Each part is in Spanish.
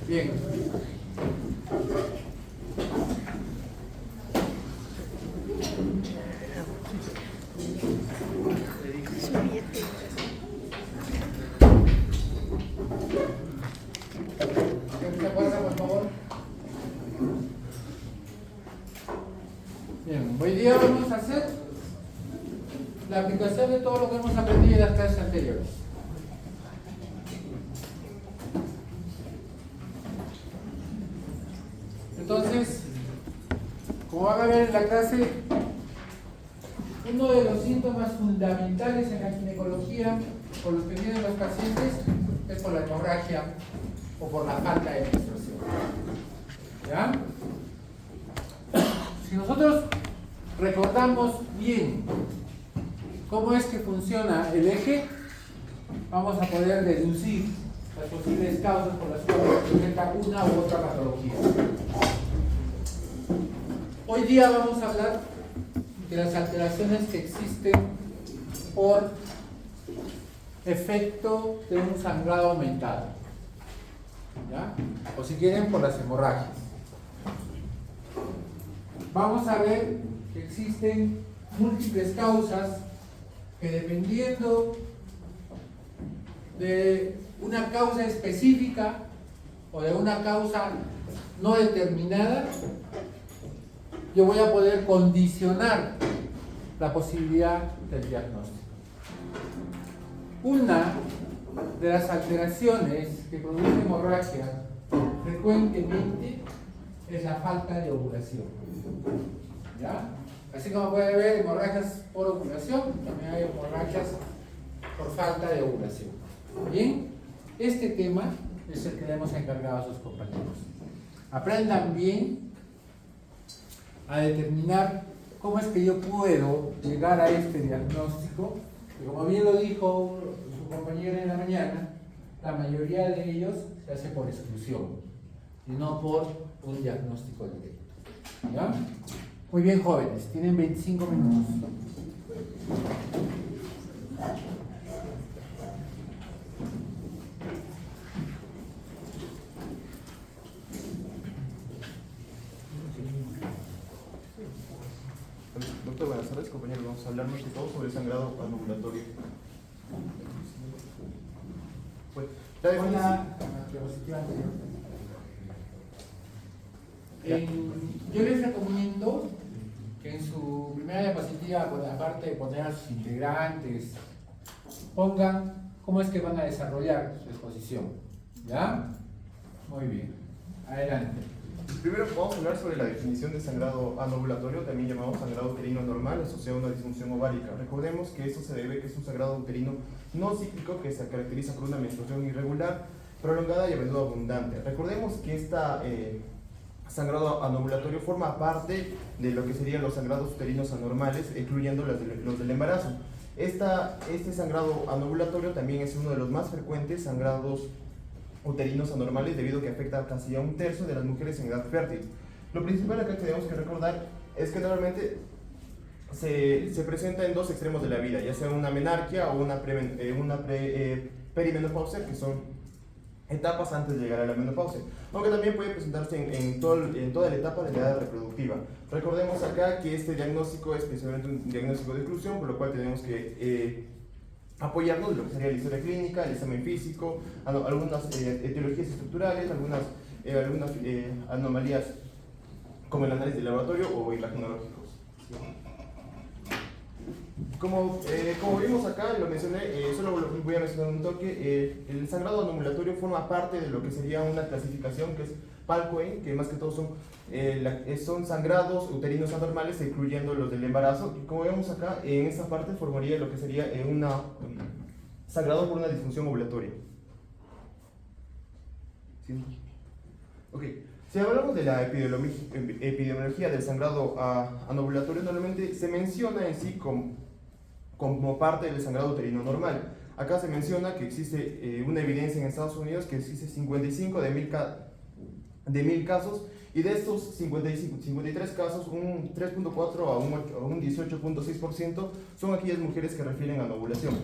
Bien. ¿Qué pasa, por favor? Bien, hoy día vamos a hacer la aplicación de todo lo que hemos aprendido en las clases anteriores. Entonces, como van a ver en la clase, uno de los síntomas fundamentales en la ginecología por los que tienen los pacientes es por la hemorragia o por la falta de menstruación. ¿Ya? Si nosotros recordamos bien cómo es que funciona el eje, vamos a poder deducir las posibles causas por las cuales se presenta una u otra patología. Hoy día vamos a hablar de las alteraciones que existen por efecto de un sangrado aumentado, ¿ya? O si quieren, por las hemorragias. Vamos a ver que existen múltiples causas que, dependiendo de una causa específica o de una causa no determinada, yo voy a poder condicionar la posibilidad del diagnóstico. Una de las alteraciones que produce hemorragia frecuentemente es la falta de ovulación. ¿Ya? Así como puede ver hemorragias por ovulación, también hay hemorragias por falta de ovulación. Bien, este tema es el que le hemos encargado a sus compañeros. Aprendan bien a determinar cómo es que yo puedo llegar a este diagnóstico, que, como bien lo dijo su compañera en la mañana, la mayoría de ellos se hace por exclusión y no por un diagnóstico directo. ¿Ya? Muy bien, jóvenes, tienen 25 minutos. Doctor, buenas tardes, compañeros. Vamos a hablar más que todo sobre el sangrado anovulatorio. Pues, la definición. Yo les recomiendo que en su primera diapositiva, pues, aparte de poner a sus integrantes, pongan cómo es que van a desarrollar su exposición. ¿Ya? Muy bien. Adelante. Primero vamos a hablar sobre la definición de sangrado anovulatorio, también llamado sangrado uterino normal asociado a una disfunción ovárica. Recordemos que esto se debe a que es un sangrado uterino no cíclico que se caracteriza por una menstruación irregular, prolongada y a menudo abundante. Recordemos que esta sangrado anovulatorio forma parte de lo que serían los sangrados uterinos anormales, incluyendo los del embarazo. Este sangrado anovulatorio también es uno de los más frecuentes sangrados uterinos anormales, debido a que afecta casi a un tercio de las mujeres en edad fértil. Lo principal acá que tenemos que recordar es que normalmente se presenta en dos extremos de la vida, ya sea una menarquia o una perimenopausia, que son etapas antes de llegar a la menopausia, aunque también puede presentarse en toda la etapa de la edad reproductiva. Recordemos acá que este diagnóstico es principalmente un diagnóstico de exclusión, por lo cual tenemos que apoyarnos de lo que sería la historia clínica, el examen físico, algunas etiologías estructurales, algunas anomalías como el análisis de laboratorio o imagenológicos. Como vimos acá, lo mencioné, solo voy a mencionar un toque. El sangrado anovulatorio forma parte de lo que sería una clasificación que es PALCOE, que más que todo son sangrados uterinos anormales, incluyendo los del embarazo. Y como vemos acá, en esta parte formaría lo que sería sangrado por una disfunción ovulatoria. ¿Sí? Okay. Si hablamos de la epidemiología del sangrado anovulatorio, normalmente se menciona en sí como parte del sangrado uterino normal. Acá se menciona que existe una evidencia en Estados Unidos que existe 55 de 1000 casos, y de estos 53 casos, un 3.4 a un 18.6% son aquellas mujeres que refieren a anovulación.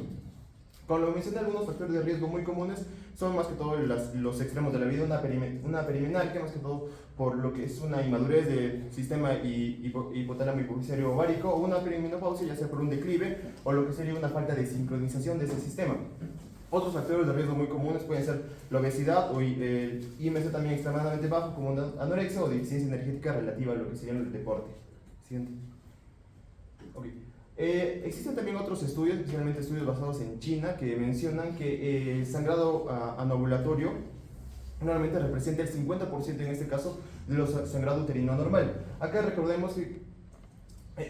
Como lo mencioné, algunos factores de riesgo muy comunes son más que todo los extremos de la vida, una perimenarquia, más que todo por lo que es una inmadurez del sistema hipotálamo hipofisario ovárico, o una perimenopausia, ya sea por un declive o lo que sería una falta de sincronización de ese sistema. Otros factores de riesgo muy comunes pueden ser la obesidad o el IMC también extremadamente bajo, como una anorexia o deficiencia energética relativa a lo que sería el deporte. Siguiente. Okay. Existen también otros estudios, especialmente estudios basados en China, que mencionan que el sangrado anovulatorio normalmente representa el 50% en este caso de los sangrado uterino normal. Acá recordemos que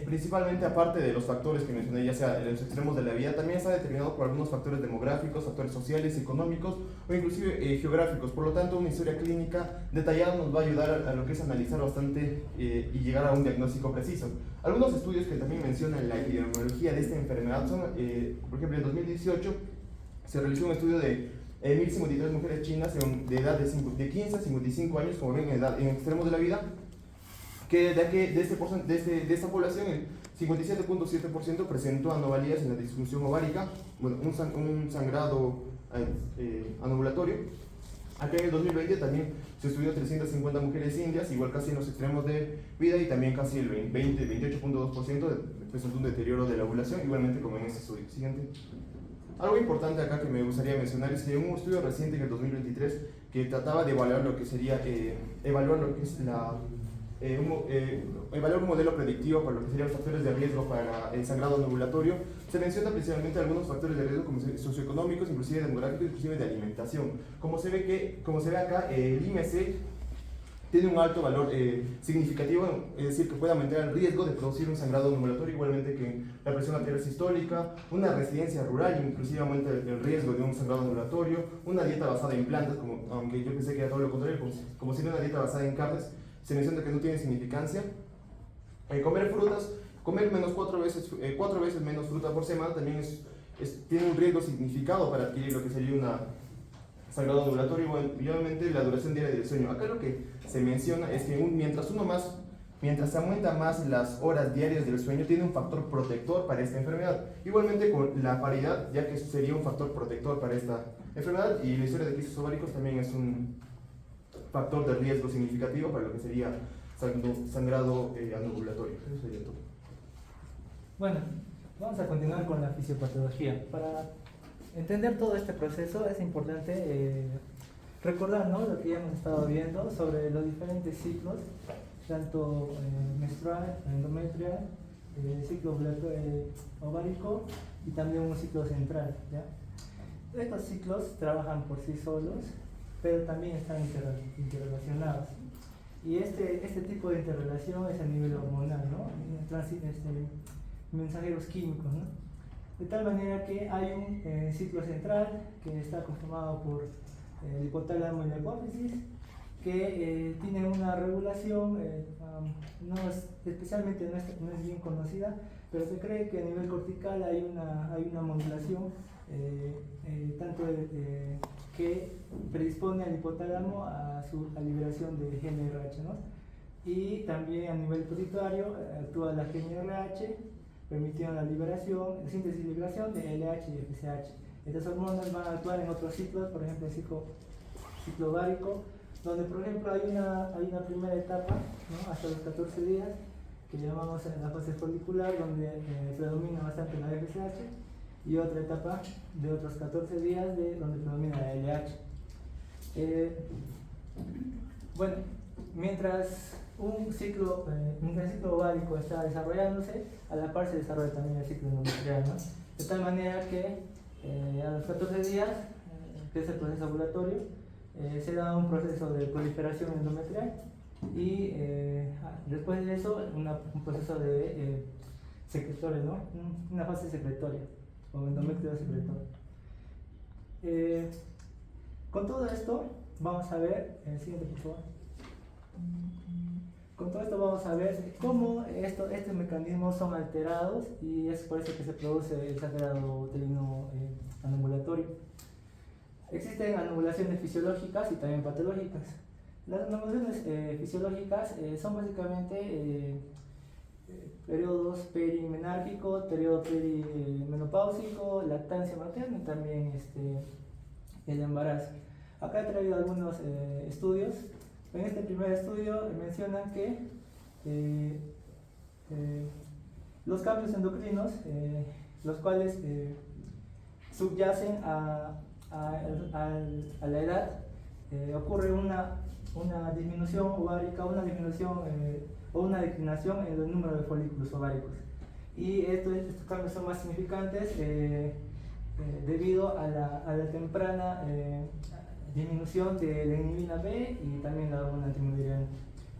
principalmente, aparte de los factores que mencioné, ya sea en los extremos de la vida, también está determinado por algunos factores demográficos, factores sociales, económicos o inclusive geográficos. Por lo tanto, una historia clínica detallada nos va a ayudar a lo que es analizar bastante y llegar a un diagnóstico preciso. Algunos estudios que también mencionan la epidemiología de esta enfermedad son, por ejemplo, en 2018 se realizó un estudio de 1.053 mujeres chinas de edad de 15 a 55 años, como ven, en extremos de la vida, que de esta población el 57.7% presentó anomalías en la disfunción ovárica, bueno, un sangrado anovulatorio. Acá en el 2020 también se estudió 350 mujeres indias, igual casi en los extremos de vida, y también casi el 28.2% presentó un deterioro de la ovulación, igualmente como en este estudio. Siguiente. Algo importante acá que me gustaría mencionar es que un estudio reciente en el 2023 que trataba de evaluar lo que sería evaluar un modelo predictivo para lo que serían los factores de riesgo para el sangrado anovulatorio. Se menciona principalmente algunos factores de riesgo como socioeconómicos, inclusive demográficos, inclusive de alimentación. Como se ve acá, el IMC tiene un alto valor significativo, es decir, que puede aumentar el riesgo de producir un sangrado anovulatorio, igualmente que la presión arterial sistólica, una residencia rural, inclusive aumenta el riesgo de un sangrado anovulatorio, una dieta basada en plantas, aunque yo pensé que era todo lo contrario, como si era una dieta basada en carnes, se menciona que no tiene significancia. Comer frutas, comer cuatro veces menos fruta por semana también tiene un riesgo significado para adquirir lo que sería un sangrado anovulatorio, y obviamente la duración diaria del sueño. Acá lo que se menciona es que mientras se aumenta más las horas diarias del sueño, tiene un factor protector para esta enfermedad. Igualmente con la paridad, ya que sería un factor protector para esta enfermedad, y la historia de quistes ováricos también es un factor de riesgo significativo para lo que sería sangrado anovulatorio. Eso sería todo. Bueno, vamos a continuar con la fisiopatología. Para entender todo este proceso es importante recordar, ¿no?, lo que ya hemos estado viendo sobre los diferentes ciclos, tanto menstrual, endometrial, ciclo ovárico y también un ciclo central, ¿ya? Estos ciclos trabajan por sí solos, pero también están interrelacionados. Y este tipo de interrelación es a nivel hormonal, ¿no? Mensajeros químicos, ¿no? De tal manera que hay un ciclo central que está conformado por el hipotálamo y la hipófisis, que tiene una regulación, especialmente no es bien conocida, pero se cree que a nivel cortical hay una modulación tanto que predispone al hipotálamo a la liberación de GnRH, ¿no? Y también a nivel pituitario actúa la GnRH, permitiendo la liberación, la síntesis y liberación de LH y FSH. Estas hormonas van a actuar en otros ciclos, por ejemplo el ciclo ovárico, donde por ejemplo hay una primera etapa, ¿no?, hasta los 14 días, que llamamos la fase folicular, donde predomina bastante la FSH, y otra etapa de otros 14 días donde predomina la LH. Bueno, mientras un ciclo ovárico está desarrollándose, a la par se desarrolla también el ciclo endometrial, ¿no? De tal manera que a los 14 días, que es el proceso ovulatorio, se da un proceso de proliferación endometrial, y después de eso un proceso de secretorio, ¿no?, una fase secretoria o endometrio secretorio. Con todo esto vamos a ver, siguiente por favor. Con todo esto vamos a ver cómo estos mecanismos son alterados, y es por eso que se produce el sangrado uterino anovulatorio. Existen anovulaciones fisiológicas y también patológicas. Las anovulaciones fisiológicas son básicamente periodos perimenárquicos, periodo perimenopáusico, lactancia materna y también el embarazo. Acá he traído algunos estudios. En este primer estudio mencionan que los cambios endocrinos, los cuales subyacen a la edad, ocurre una disminución ovárica, una disminución o una declinación en el número de folículos ováricos. Y estos cambios son más significantes debido a la temprana disminución de la inhibina B y también la hormona antimudriana.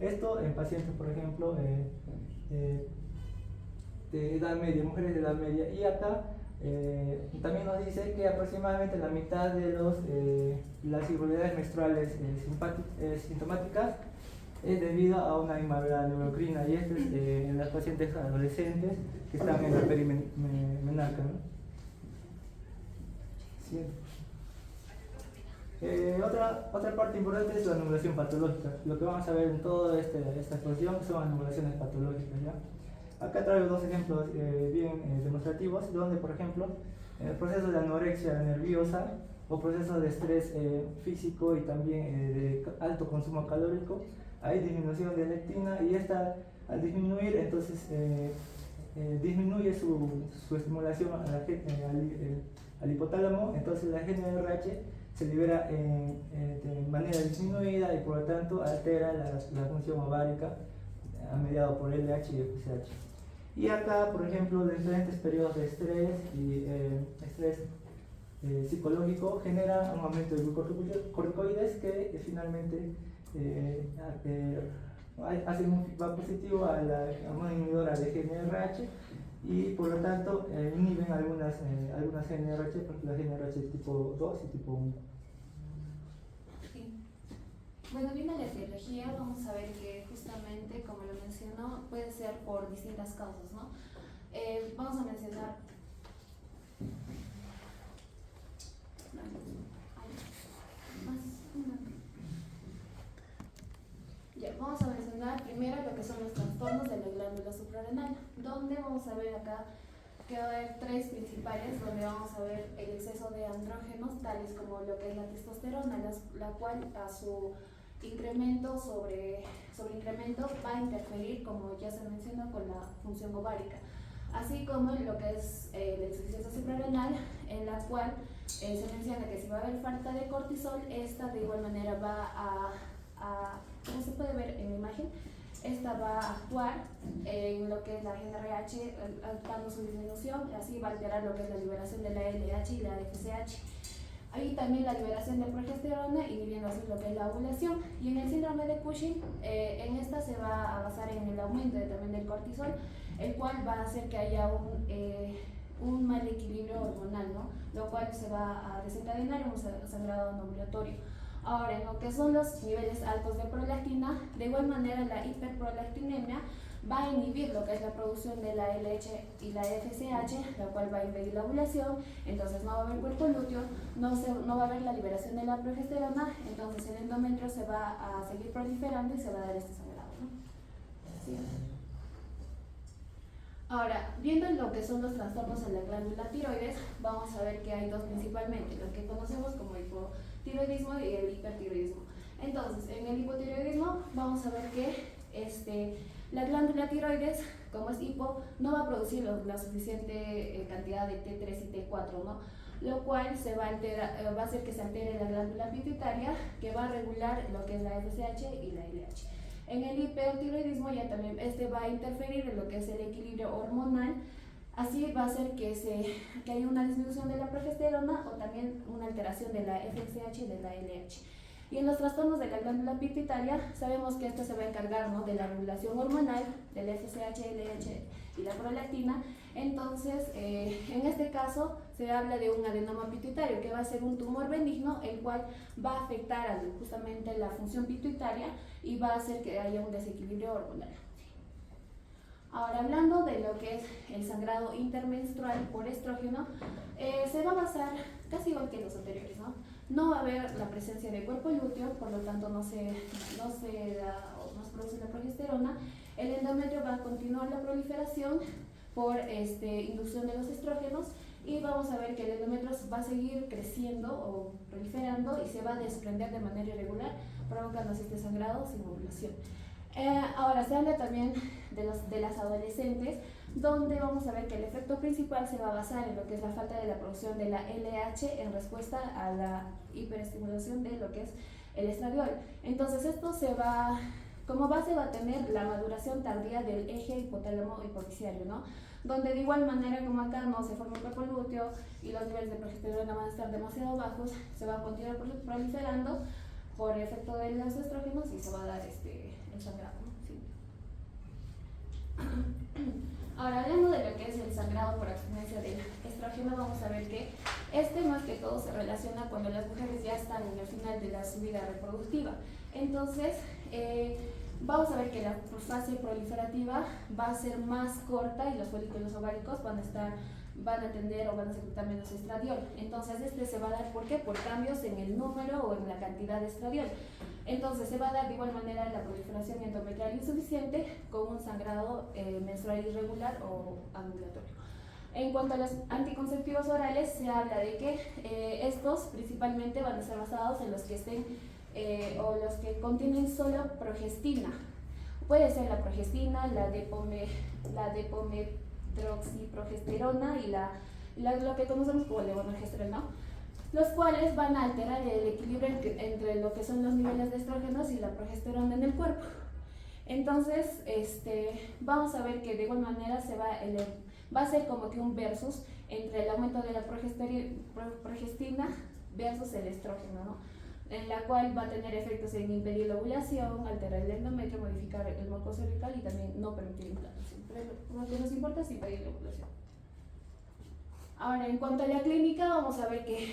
Esto en pacientes, por ejemplo, de edad media, mujeres de edad media. Y acá también nos dice que aproximadamente la mitad de las irregularidades menstruales sintomáticas es debido a una inmadurez neurocrina, y esto es en las pacientes adolescentes que están en la perimenarca, ¿no? Otra parte importante es la anomalación patológica. Lo que vamos a ver en toda esta exposición son anomalaciones patológicas, ¿ya? Acá traigo dos ejemplos bien demostrativos, donde, por ejemplo, en el proceso de anorexia nerviosa o proceso de estrés físico y también de alto consumo calórico, hay disminución de leptina, y esta, al disminuir, entonces disminuye su estimulación al hipotálamo. Entonces la GnRH se libera de manera disminuida y por lo tanto altera la función ovárica mediado por LH y FSH. Y acá, por ejemplo, los diferentes periodos de estrés y estrés psicológico generan un aumento de glucocorticoides que finalmente hacen un feedback positivo a la hormona inhibidora de GnRH, y por lo tanto inhiben algunas GnRH, por ejemplo la GnRH tipo 2 y tipo 1. Sí. Bueno, viendo la etiología, vamos a ver que justamente, como lo mencionó, puede ser por distintas causas, ¿no? Vamos a mencionar... Vamos a mencionar primero lo que son los trastornos de la glándula suprarrenal, donde vamos a ver acá que va a haber tres principales, donde vamos a ver el exceso de andrógenos, tales como lo que es la testosterona, la cual a su incremento sobre incremento va a interferir, como ya se mencionó, con la función ovárica, así como lo que es la insuficiencia suprarrenal, en la cual se menciona que si va a haber falta de cortisol, esta de igual manera va a como se puede ver en la imagen, esta va a actuar en lo que es la GnRH, dando su disminución, así va a alterar lo que es la liberación de la LH y la FSH. Ahí también la liberación de progesterona, inhibiendo así lo que es la ovulación. Y en el síndrome de Cushing, en esta se va a basar en el aumento también del cortisol, el cual va a hacer que haya un mal equilibrio hormonal, ¿no? Lo cual se va a desencadenar en un sangrado anovulatorio. Ahora, en lo que son los niveles altos de prolactina, de igual manera la hiperprolactinemia va a inhibir lo que es la producción de la LH y la FSH, la cual va a impedir la ovulación, entonces no va a haber cuerpo lúteo, no va a haber la liberación de la progesterona, entonces el endometrio se va a seguir proliferando y se va a dar este sangrado, ¿no? ¿Sí? Ahora, viendo lo que son los trastornos en la glándula tiroides, vamos a ver que hay dos principalmente, lo que conocemos como hipotiroidismo y el hipertiroidismo. Entonces, en el hipotiroidismo vamos a ver que la glándula tiroides, como es hipo, no va a producir la suficiente cantidad de T3 y T4, ¿no? Lo cual va a hacer que se altere la glándula pituitaria, que va a regular lo que es la FSH y la LH. En el hipertiroidismo ya también va a interferir en lo que es el equilibrio hormonal, así va a hacer que haya una disminución de la progesterona o también una alteración de la FSH y de la LH. Y en los trastornos de la glándula pituitaria, sabemos que esto se va a encargar, ¿no?, de la regulación hormonal, del FSH, LH y la prolactina. Entonces, en este caso, se habla de un adenoma pituitario, que va a ser un tumor benigno, el cual va a afectar justamente la función pituitaria y va a hacer que haya un desequilibrio hormonal. Ahora, hablando de lo que es el sangrado intermenstrual por estrógeno, se va a basar casi igual que los anteriores, ¿no? No va a haber la presencia de cuerpo lúteo, por lo tanto no se produce la progesterona, el endometrio va a continuar la proliferación por inducción de los estrógenos y vamos a ver que el endometrio va a seguir creciendo o proliferando y se va a desprender de manera irregular, provocando este sangrado sin ovulación. Ahora se habla también de las adolescentes, donde vamos a ver que el efecto principal se va a basar en lo que es la falta de la producción de la LH en respuesta a la hiperestimulación de lo que es el estradiol. Entonces esto como base va a tener la maduración tardía del eje hipotálamo hipofisiario, ¿no? Donde de igual manera como acá no se forma un cuerpo lúteo y los niveles de progesterona van a estar demasiado bajos, se va a continuar proliferando por efecto de los estrógenos y se va a dar el sangrado, ¿no? Sí. Ahora, hablando de lo que es el sangrado por abstinencia del estrógeno, vamos a ver que más que todo se relaciona cuando las mujeres ya están en el final de la vida reproductiva. Entonces, vamos a ver que la fase proliferativa va a ser más corta y los folículos ováricos van a tender o van a secretar menos estradiol. Entonces se va a dar, ¿por qué? Por cambios en el número o en la cantidad de estradiol. Entonces se va a dar de igual manera la proliferación endometrial insuficiente con un sangrado menstrual irregular o ambulatorio. En cuanto a los anticonceptivos orales, se habla de que estos principalmente van a estar basados en los que estén o los que contienen solo progestina. Puede ser la progestina, la depometroxiprogesterona y lo que conocemos como levonorgestrel, los cuales van a alterar el equilibrio entre lo que son los niveles de estrógenos y la progesterona en el cuerpo. Entonces, vamos a ver que de igual manera va a ser como que un versus entre el aumento de la progestina versus el estrógeno, ¿no? En la cual va a tener efectos en impedir la ovulación, alterar el endometrio, modificar el moco cervical y también no permitir implantación. Pero lo que nos importa es impedir la ovulación. Ahora, en cuanto a la clínica, vamos a ver que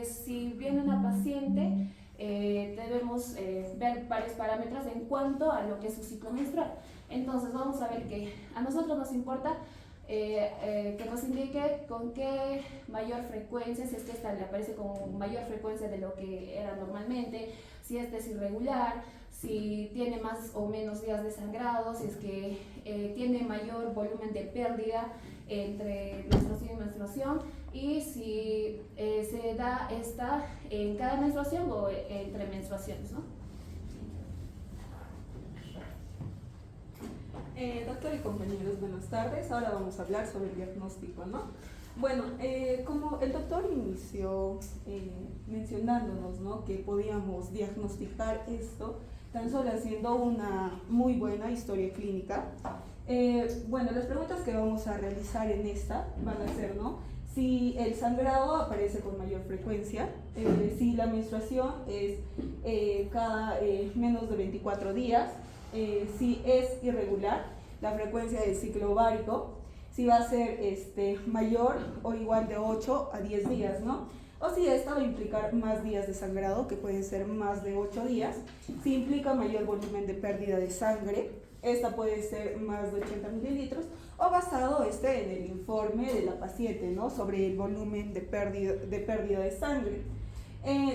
si viene una paciente, debemos ver varios parámetros en cuanto a lo que es su ciclo menstrual. Entonces, vamos a ver que a nosotros nos importa que nos indique con qué mayor frecuencia, si es que esta le aparece con mayor frecuencia de lo que era normalmente, si este es irregular, si tiene más o menos días de sangrado, si es que tiene mayor volumen de pérdida entre menstruación y menstruación y si se da esta en cada menstruación o entre menstruaciones, ¿no? Doctor y compañeros, buenas tardes. Ahora vamos a hablar sobre el diagnóstico, ¿no? Bueno, como el doctor inició mencionándonos, ¿no?, que podíamos diagnosticar esto tan solo haciendo una muy buena historia clínica. Bueno, las preguntas que vamos a realizar en esta van a ser, ¿no?, si el sangrado aparece con mayor frecuencia, si la menstruación es cada menos de 24 días, si es irregular la frecuencia del ciclo ovárico, si va a ser mayor o igual de 8 a 10 días, ¿no? O si esta va a implicar más días de sangrado, que pueden ser más de 8 días, si implica mayor volumen de pérdida de sangre, esta puede ser más de 80 mililitros, o basado en el informe de la paciente, ¿no?, sobre el volumen de pérdida de sangre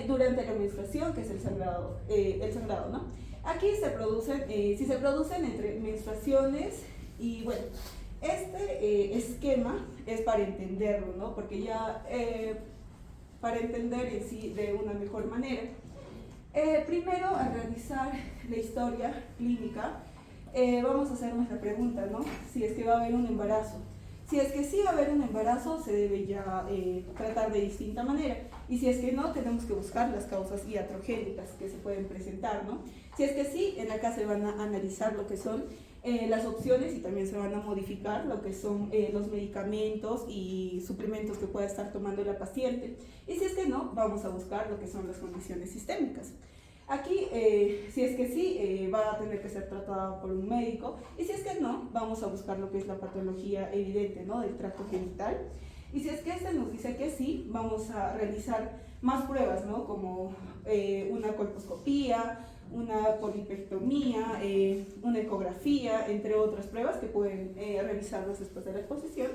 durante la menstruación, que es el sangrado, ¿no? Aquí si se producen entre menstruaciones y bueno, esquema es para entenderlo, ¿no?, porque ya para entender en sí de una mejor manera. Primero, al realizar la historia clínica, vamos a hacernos la pregunta, ¿no?, si es que va a haber un embarazo. Si es que sí va a haber un embarazo, se debe ya tratar de distinta manera. Y si es que no, tenemos que buscar las causas iatrogénicas que se pueden presentar, ¿no? Si es que sí, en acá se van a analizar lo que son las opciones y también se van a modificar lo que son los medicamentos y suplementos que pueda estar tomando la paciente. Y si es que no, vamos a buscar lo que son las condiciones sistémicas. Aquí, si es que sí, va a tener que ser tratada por un médico, y si es que no, vamos a buscar lo que es la patología evidente, ¿no?, del tracto genital. Y si es que nos dice que sí, vamos a realizar más pruebas, ¿no?, como una colposcopía, una polipectomía, una ecografía, entre otras pruebas que pueden realizarlas después de la exposición.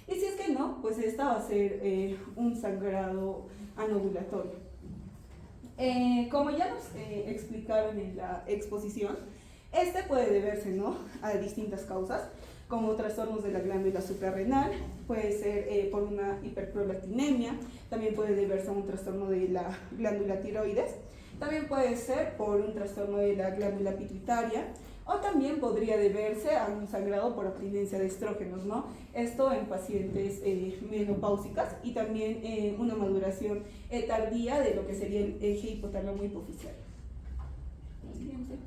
Y si es que no, pues esta va a ser un sangrado anovulatorio. Como ya nos explicaron en la exposición, Este puede deberse, ¿no?, a distintas causas, como trastornos de la glándula suprarrenal, puede ser por una hiperprolactinemia, también puede deberse a un trastorno de la glándula tiroides, también puede ser por un trastorno de la glándula pituitaria, o también podría deberse a un sangrado por abstinencia de estrógenos, ¿no? Esto en pacientes menopáusicas, y también una maduración tardía de lo que sería el eje hipotálamo hipoficiario. Siguiente.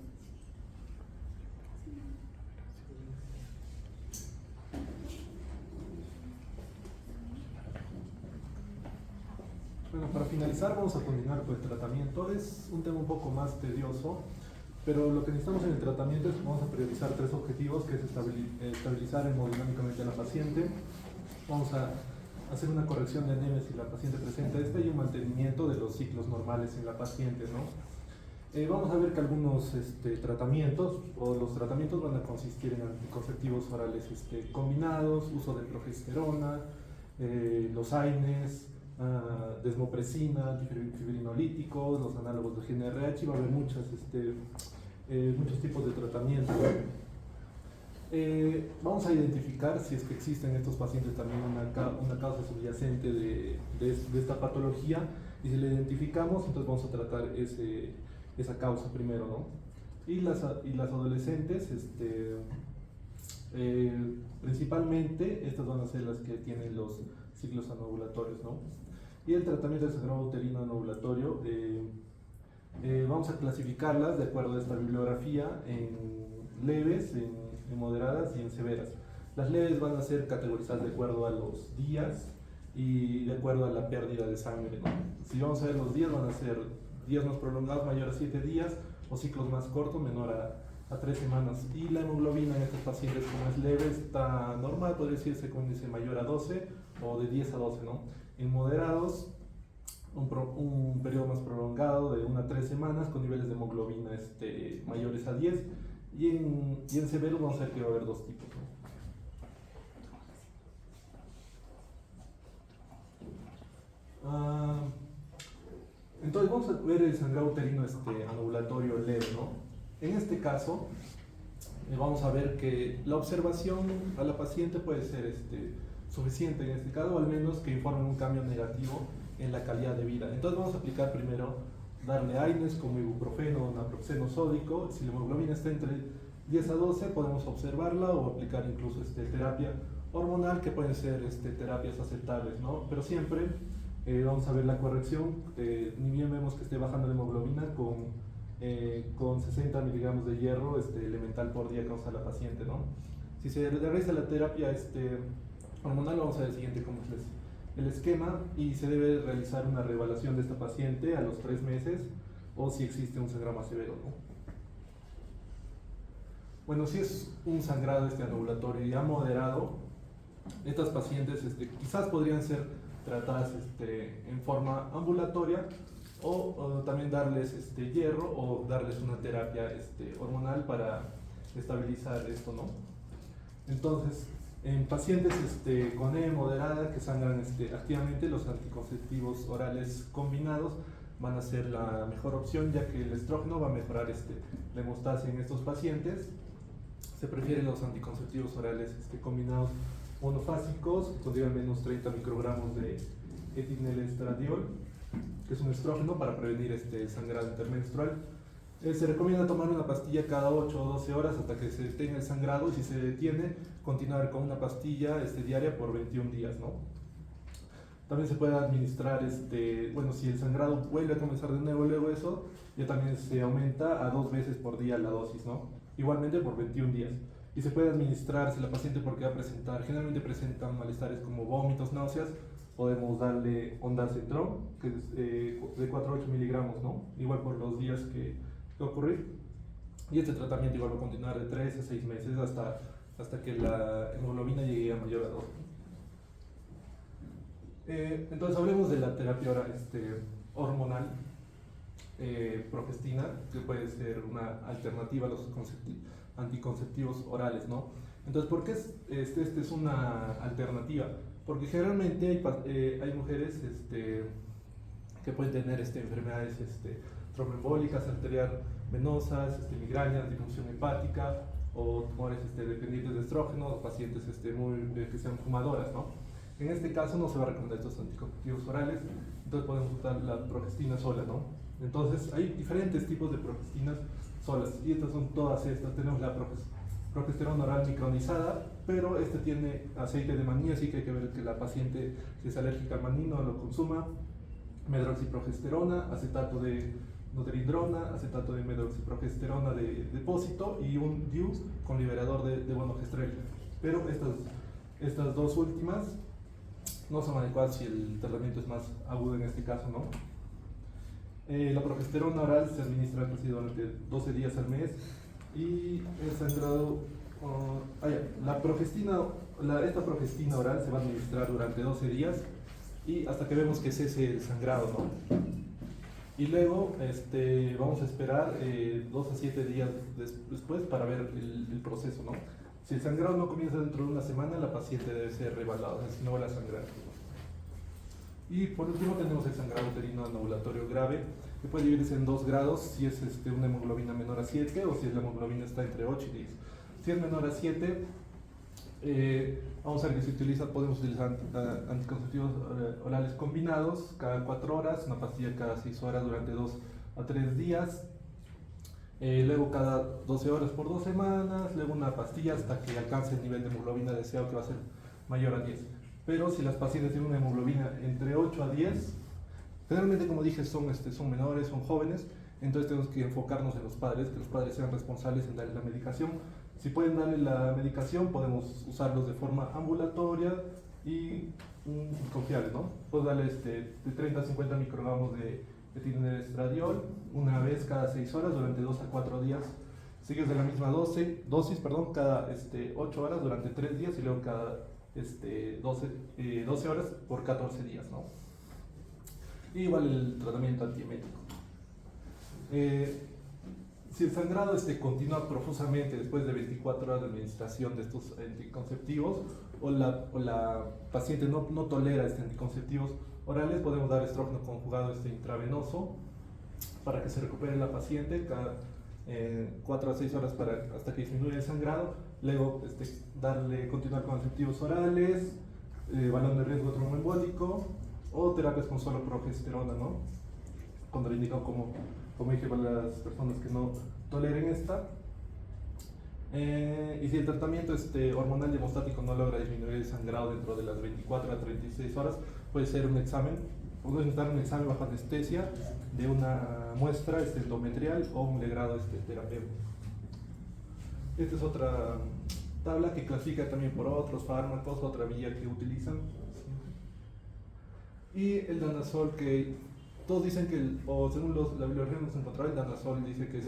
Bueno, para finalizar vamos a continuar con el tratamiento. Es un tema un poco más tedioso, pero lo que necesitamos en el tratamiento es que vamos a priorizar 3 objetivos, que es estabilizar hemodinámicamente a la paciente. Vamos a hacer una corrección de anemia si la paciente presenta esta, y un mantenimiento de los ciclos normales en la paciente, ¿no? Vamos a ver que algunos los tratamientos van a consistir en anticonceptivos orales combinados, uso de progesterona, los AINES, desmopresina, antifibrinolíticos, los análogos de GnRH, y va a haber muchos tipos de tratamientos. Vamos a identificar si es que existe en estos pacientes también una causa subyacente de esta patología, y si la identificamos, entonces vamos a tratar esa causa primero, ¿no? Y las adolescentes, principalmente, estas van a ser las que tienen los ciclos anovulatorios, ¿no? Y el tratamiento del sangrado uterino anovulatorio, vamos a clasificarlas de acuerdo a esta bibliografía en leves, en moderadas y en severas. Las leves van a ser categorizadas de acuerdo a los días y de acuerdo a la pérdida de sangre, ¿no? Si vamos a ver los días, van a ser días más prolongados, mayor a 7 días, o ciclos más cortos, menor a 3 semanas. Y la hemoglobina en estos pacientes, como es leve, está normal, podría decirse con índice mayor a 12 o de 10 a 12, ¿no? En moderados, un periodo más prolongado de 1 a 3 semanas con niveles de hemoglobina mayores a 10, y en severos vamos a ver que va a haber 2 tipos, ¿no? Entonces vamos a ver el sangrado uterino anovulatorio leve, ¿no? En este caso vamos a ver que la observación a la paciente puede ser suficiente en este caso, o al menos que informe un cambio negativo en la calidad de vida. Entonces vamos a aplicar primero, darle AINES como ibuprofeno o naproxeno sódico. Si la hemoglobina está entre 10 a 12, podemos observarla, o aplicar incluso terapia hormonal, que pueden ser terapias aceptables, ¿no? Pero siempre vamos a ver la corrección, ni bien vemos que esté bajando la hemoglobina con 60 miligramos de hierro elemental por día causa la paciente, ¿no? Si se realiza la terapia hormonal, vamos a ver el siguiente cómo es el esquema, y se debe realizar una reevaluación de esta paciente a los 3 meses, o si existe un sangrado más severo, ¿no? Bueno, si es un sangrado anovulatorio ya moderado, estas pacientes quizás podrían ser tratadas en forma ambulatoria, o también darles hierro, o darles una terapia hormonal para estabilizar esto, ¿no? Entonces, en pacientes con E moderada que sangran activamente, los anticonceptivos orales combinados van a ser la mejor opción, ya que el estrógeno va a mejorar la hemostasia en estos pacientes. Se prefieren los anticonceptivos orales combinados monofásicos, con al menos 30 microgramos de etilnenestradiol, que es un estrógeno para prevenir el sangrado intermenstrual. Se recomienda tomar una pastilla cada 8 o 12 horas hasta que se detenga el sangrado, y si se detiene, continuar con una pastilla diaria por 21 días, ¿no? También se puede administrar, bueno, si el sangrado vuelve a comenzar de nuevo luego eso, ya también se aumenta a 2 veces por día la dosis, ¿no? Igualmente por 21 días. Y se puede administrar si la paciente, porque va a presentar, generalmente presentan malestares como vómitos, náuseas, podemos darle ondansetron, que es de 4 a 8 miligramos, ¿no? Igual por los días que va a ocurrir. Y este tratamiento igual va a continuar de 3 a 6 meses hasta que la hemoglobina llegue a mayor a 2. Entonces hablemos de la terapia hormonal, progestina, que puede ser una alternativa a los anticonceptivos orales, ¿no? Entonces, ¿por qué es una alternativa? Porque generalmente hay mujeres que pueden tener enfermedades tromboembólicas, arterial venosas, migrañas, disfunción hepática o tumores dependientes de estrógeno o pacientes que sean fumadoras, ¿no? En este caso no se va a recomendar estos anticonceptivos orales, entonces podemos usar la progestina sola, ¿no? Entonces hay diferentes tipos de progestinas solas y estas son todas estas. Tenemos la progesterona oral micronizada, pero tiene aceite de maní, así que hay que ver que la paciente, si es alérgica al maní, no lo consuma. Medroxiprogesterona, acetato de notrindrona, acetato de medroxiprogesterona de depósito y un DIU con liberador de monogestrel. Pero estas dos últimas no son adecuadas si el tratamiento es más agudo en este caso, ¿no? La progesterona oral se administra durante 12 días al mes y el sangrado, esta progestina oral se va a administrar durante 12 días y hasta que vemos que cese el sangrado, ¿no? Y luego vamos a esperar 2 a 7 días después para ver el proceso, ¿no? Si el sangrado no comienza dentro de una semana, la paciente debe ser reevaluada, si no vuelve a sangrar. Y por último tenemos el sangrado uterino anovulatorio grave, que puede dividirse en 2 grados, si es una hemoglobina menor a 7 o si la hemoglobina está entre 8 y 10. Si es menor a 7, vamos a ver que podemos utilizar anticonceptivos orales combinados cada 4 horas, una pastilla cada 6 horas durante 2 a 3 días, luego cada 12 horas por 2 semanas, luego una pastilla hasta que alcance el nivel de hemoglobina deseado, que va a ser mayor a 10. Pero si las pacientes tienen una hemoglobina entre 8 a 10, generalmente, como dije, son menores, son jóvenes, entonces tenemos que enfocarnos en los padres, que los padres sean responsables en darle la medicación. Si pueden darle la medicación, podemos usarlos de forma ambulatoria y confiable, ¿no? Puedo darle de 30 a 50 microgramos de estradiol una vez cada 6 horas durante 2 a 4 días, seguidos de la misma dosis, cada 8 horas durante 3 días y luego cada 12 horas por 14 días, ¿no? Y igual el tratamiento antiemético. Si el sangrado continúa profusamente después de 24 horas de administración de estos anticonceptivos o la paciente no tolera anticonceptivos orales, podemos dar estrógeno conjugado intravenoso para que se recupere la paciente cada 4 a 6 horas hasta que disminuya el sangrado. Luego continuar con anticonceptivos orales, balón de riesgo tromboembólico o terapias con solo progesterona, ¿no? Cuando le indican como dije, para las personas que no toleren esta. Y si el tratamiento hormonal y hemostático no logra disminuir el sangrado dentro de las 24 a 36 horas, puede ser un examen. Podemos necesitar un examen bajo anestesia de una muestra endometrial o un legrado terapéutico. Esta es otra tabla que clasifica también por otros fármacos, otra vía que utilizan. Y el danazol, que todos dicen que, o según la bibliografía que hemos encontrado, el danazol dice que es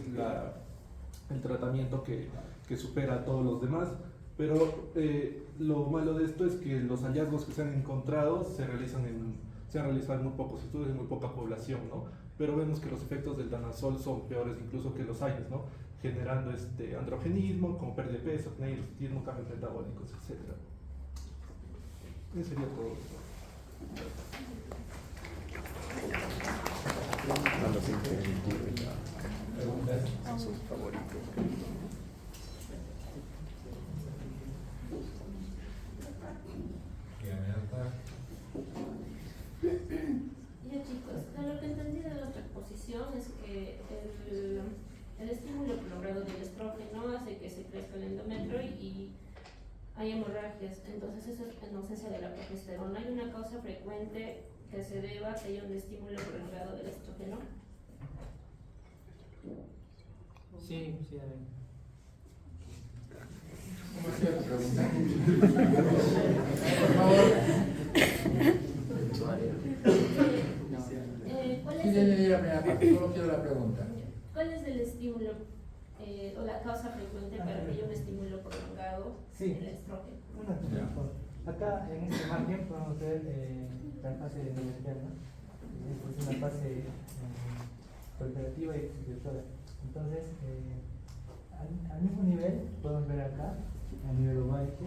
el tratamiento que supera a todos los demás, pero lo malo de esto es que los hallazgos que se han encontrado se han realizado en muy pocos estudios, en muy poca población, ¿no? Pero vemos que los efectos del danazol son peores incluso que los AINES, ¿no? Generando androgenismo, como pérdida de peso, acné, cambios metabólicos, etc. Eso sería todo. Sus favoritos. Ya chicos, de lo que entendí de la exposición es que el estímulo prolongado del estrógeno hace que se crezca el endometrio y hay hemorragias, entonces eso es en ausencia de la progesterona. ¿Hay una causa frecuente que se deba a que haya un estímulo prolongado del estrógeno? Sí, hay. ¿Cómo ha sido la pregunta? Por favor. ¿Cuál Sí, es ya el, leí la primera parte, solo quiero la pregunta. ¿Cuál es el estímulo o la causa frecuente para que haya un estímulo prolongado del estrógeno? Acá en este margen podemos ver la fase endometrial, ¿no? Es una fase proliferativa y explosiva. Entonces, al mismo nivel, podemos ver acá, a nivel ovárico.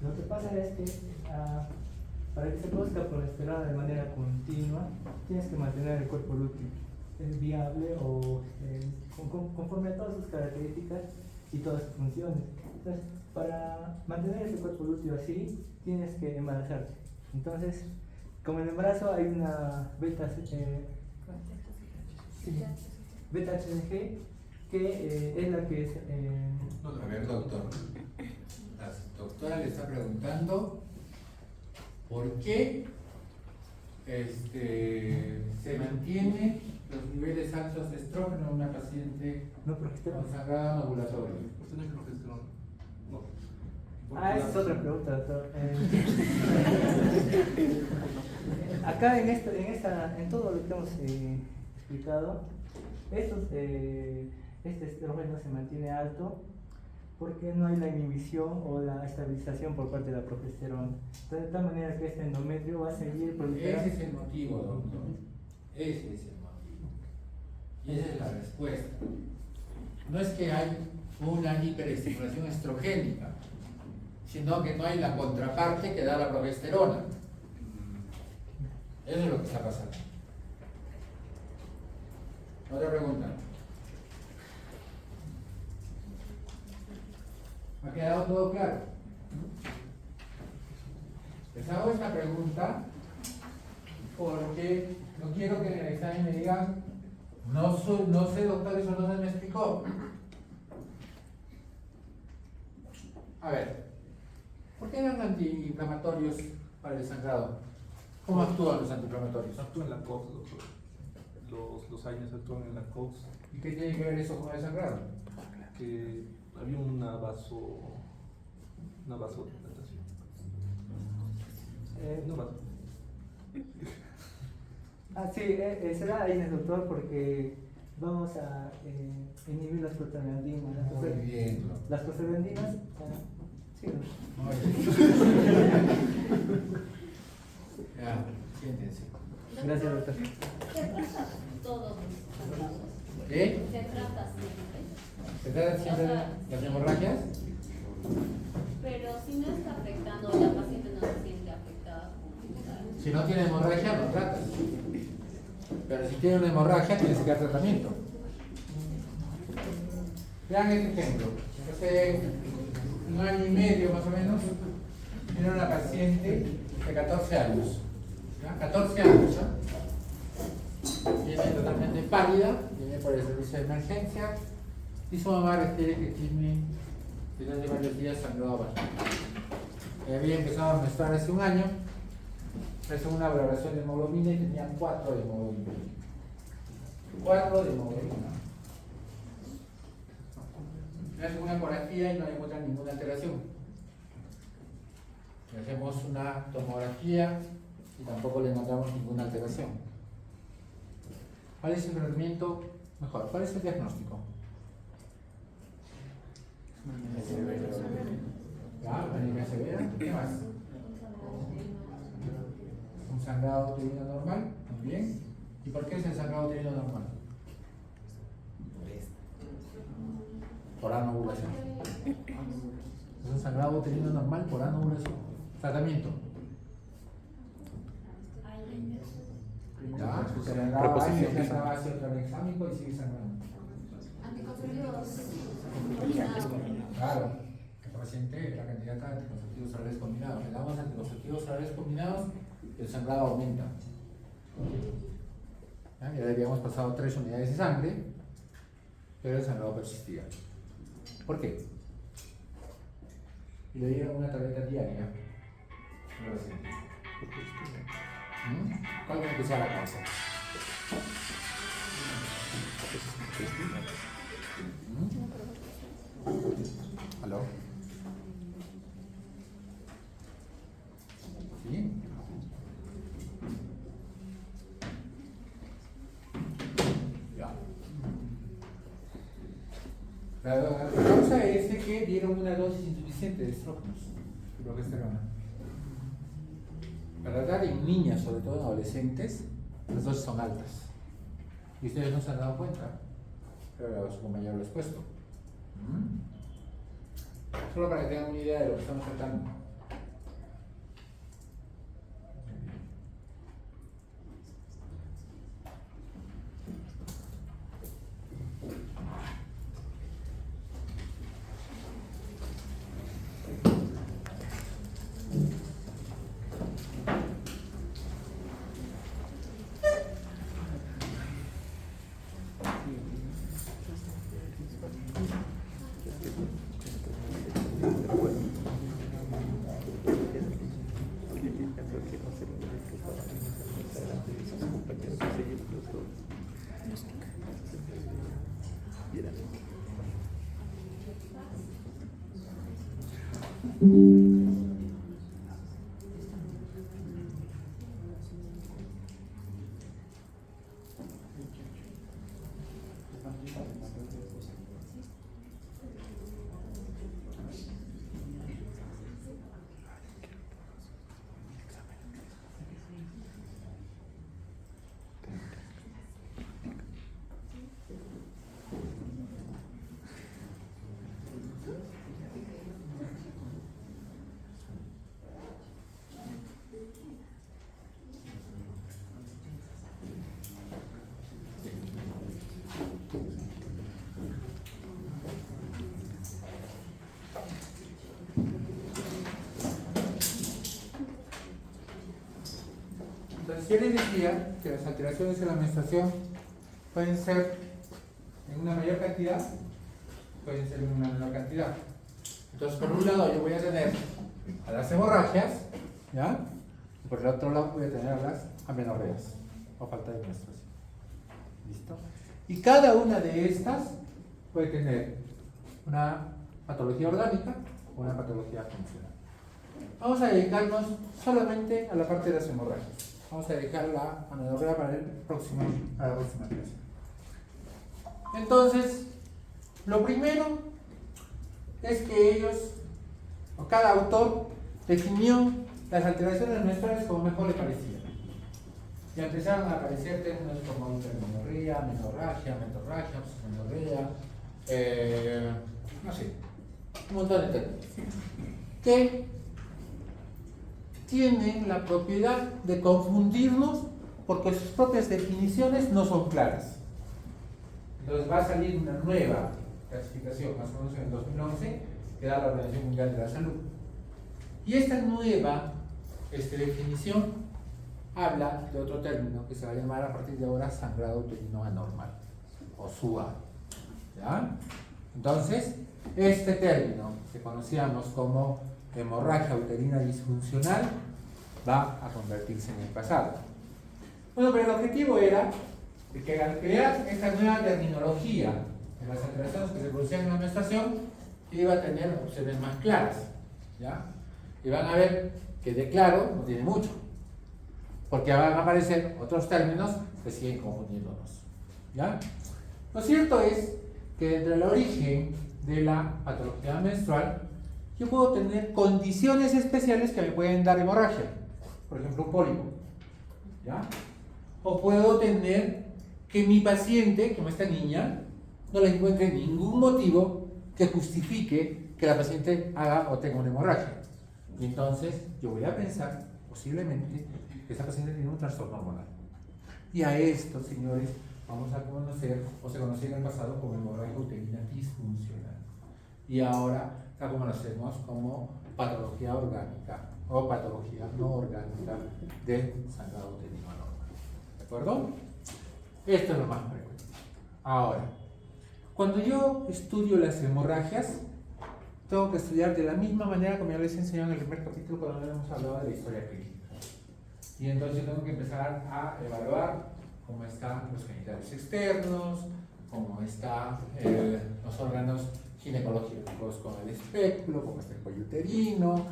Lo que pasa es que para que se produzca progesterona de manera continua, tienes que mantener el cuerpo lúteo. viable o conforme a todas sus características y todas sus funciones. Entonces, para mantener ese cuerpo lúteo así, tienes que embarazarte. Entonces, como en el embarazo hay una beta-HCG que es la que es... A ver, doctor. La doctora le está preguntando por qué se mantiene los niveles altos de estrógeno en una paciente no progesterona. con sangrado ambulatorio. Usted no hay progesterona. No. Ah, esa es otra pregunta, doctor. Acá en todo lo que hemos explicado, este estrógeno se mantiene alto porque no hay la inhibición o la estabilización por parte de la progesterona. Entonces, de tal manera que este endometrio va a seguir proliferando. Ese es el motivo, doctor. Ese es el motivo. Y esa es la respuesta. No es que hay una hiperestimulación estrogénica, sino que no hay la contraparte que da la progesterona. Eso es lo que está pasando. Otra pregunta. ¿Me ha quedado todo claro? Les hago esta pregunta porque no quiero que en el examen me digan no sé, doctor, eso no se me explicó. A ver, ¿por qué dan antiinflamatorios para el sangrado? ¿Cómo actúan los antiinflamatorios? Actúa en la COX, doctor. Los AINES actúan en la COX. ¿Y qué tiene que ver eso con el sangrado? Que había una vasodilatación. Una vaso. Sí, será ahí, doctor, porque vamos a inhibir las prostaglandinas. Muy bien. Las prostaglandinas, sí. Muy bien. Ya, siéntense. Gracias, doctor. Se trata todos los sangrados. ¿Qué? Se trata siempre. ¿Se trata siempre de las hemorragias? Pero si no está afectando, la paciente no se siente afectada como tal. Si no tiene hemorragia, no tratas. Pero si tiene una hemorragia, tienes que dar tratamiento. Vean este ejemplo. Hace un año y medio más o menos, era una paciente de 14 años. ¿Ya? 14 años. Viene totalmente pálida, viene por el servicio de emergencia y su mamá refiere que tiene desde hace varios días sangrado vaginal. Había empezado a menstruar hace un año, hizo una valoración de hemoglobina y tenía 4 de hemoglobina. 4 de hemoglobina. Le hacen una ecografía y no encuentran ninguna alteración. Le hacemos una tomografía y tampoco le encontramos ninguna alteración. ¿Cuál es el tratamiento mejor? ¿Cuál es el diagnóstico? ¿Ya? ¿Anemia severa? ¿Qué más? ¿Un sangrado uterino normal? Muy bien. ¿Y por qué es el sangrado uterino normal? Por anovulación. Es un sangrado uterino normal por anovulación. Tratamiento. Ya, se le daba años, ya estaba haciendo el exámico y sigue sangrando. Anticonceptivos combinados. Claro, esta paciente era candidata a anticonceptivos orales combinados. Le damos anticonceptivos orales combinados y el sangrado aumenta. Ya le habíamos pasado 3 unidades de sangre, pero el sangrado persistía. ¿Por qué? Y le dieron una tableta diaria. ¿Cuál cree que sea la causa? ¿Aló? ¿Sí? Ya. La causa es de que dieron una dosis insuficiente de estrógenos, de progesterona. Para tratar en niñas, sobre todo en adolescentes, las dosis son altas. Y ustedes no se han dado cuenta, pero su compañero lo ha expuesto. Solo para que tengan una idea de lo que estamos tratando. Entonces, yo les decía que las alteraciones en la menstruación pueden ser en una mayor cantidad, pueden ser en una menor cantidad. Entonces, por un lado, yo voy a tener a las hemorragias, ¿ya? Y por el otro lado, voy a tener a las amenorreas o falta de menstruación. ¿Listo? Y cada una de estas puede tener una patología orgánica o una patología funcional. Vamos a dedicarnos solamente a la parte de las hemorragias. Vamos a dedicar la amenorrea para la próxima clase. Entonces, lo primero es que ellos, o cada autor, definió las alteraciones menstruales como mejor le parecía. Y empezaron a aparecer términos como hipermenorrea, menorragia, metorragia, menorrea, no sé, un montón de términos que tienen la propiedad de confundirnos porque sus propias definiciones no son claras. Entonces va a salir una nueva clasificación, más o menos en el 2011, que da la Organización Mundial de la Salud. Y esta nueva definición habla de otro término que se va a llamar a partir de ahora sangrado uterino anormal, o SUA. ¿Ya? Entonces, este término que conocíamos como hemorragia uterina disfuncional va a convertirse en el pasado. Bueno, pero el objetivo era de que al crear esta nueva terminología en las alteraciones que se producían en la menstruación, iba a tener opciones más claras, ¿ya? Y van a ver que de claro no tiene mucho, porque van a aparecer otros términos que siguen confundiéndonos, ¿ya? Lo cierto es que entre el origen de la patología menstrual, yo puedo tener condiciones especiales que me pueden dar hemorragia, por ejemplo un pólipo, ¿ya? O puedo tener que mi paciente, como esta niña, no le encuentre ningún motivo que justifique que la paciente haga o tenga una hemorragia. Y entonces yo voy a pensar, posiblemente, que esta paciente tiene un trastorno hormonal. Y a esto, señores, vamos a conocer, o se conocía en el pasado como hemorragia uterina disfuncional. Y ahora la conocemos como patología orgánica o patología no orgánica del sangrado uterino anormal. ¿De acuerdo? Esto es lo más frecuente. Ahora, cuando yo estudio las hemorragias, tengo que estudiar de la misma manera como ya les enseñé en el primer capítulo cuando hemos hablado de la historia clínica. Y entonces tengo que empezar a evaluar cómo están los genitales externos, cómo están los órganos ginecológicos con el espéculo, cómo está el cuello uterino,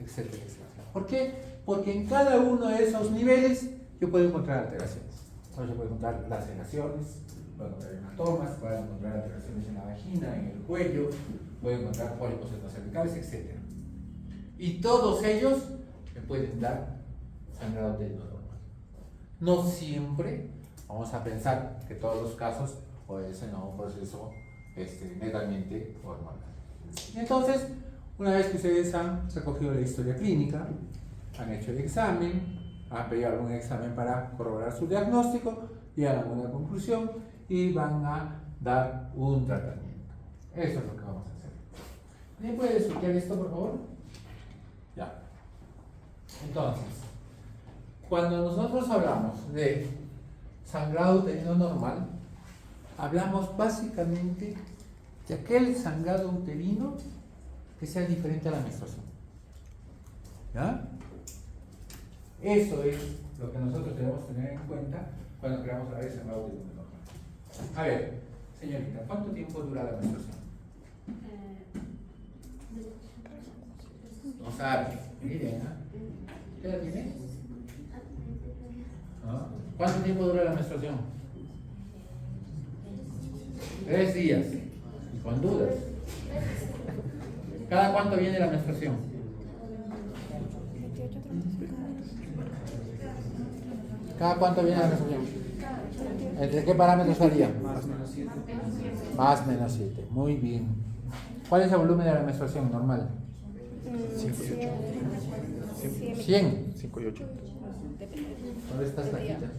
etcétera, etcétera. ¿Por qué? Porque en cada uno de esos niveles yo puedo encontrar alteraciones. Entonces yo puedo encontrar laceraciones, puedo encontrar hematomas, puedo encontrar alteraciones en la vagina, en el cuello, puedo encontrar pólipos endocervicales, etc. Y todos ellos me pueden dar sangrado uterino normal. No siempre vamos a pensar que todos los casos obedecen a un proceso netamente hormonal. Entonces, una vez que ustedes han recogido la historia clínica, han hecho el examen, han pedido algún examen para corroborar su diagnóstico, llegan a una conclusión y van a dar un tratamiento. Eso es lo que vamos a hacer. ¿Alguien puede desbloquear esto, por favor? Ya. Entonces, cuando nosotros hablamos de sangrado uterino normal, hablamos básicamente de aquel sangrado uterino que sea diferente a la menstruación. ¿Ya? Eso es lo que nosotros debemos tener en cuenta cuando queramos hablar de sangrado uterino normal. A ver, señorita, ¿cuánto tiempo dura la menstruación? No sabes. Miren, ¿eh? ¿Qué edad tienes? ¿Ah? ¿Cuánto tiempo dura la menstruación? 3 días. Y con dudas. ¿Cada cuánto viene la menstruación? ¿Cada cuánto viene la menstruación? ¿Entre qué parámetros varía? Más menos 7. Muy bien. ¿Cuál es el volumen de la menstruación normal? 100. 5 y 8. ¿Dónde estás, Paquita?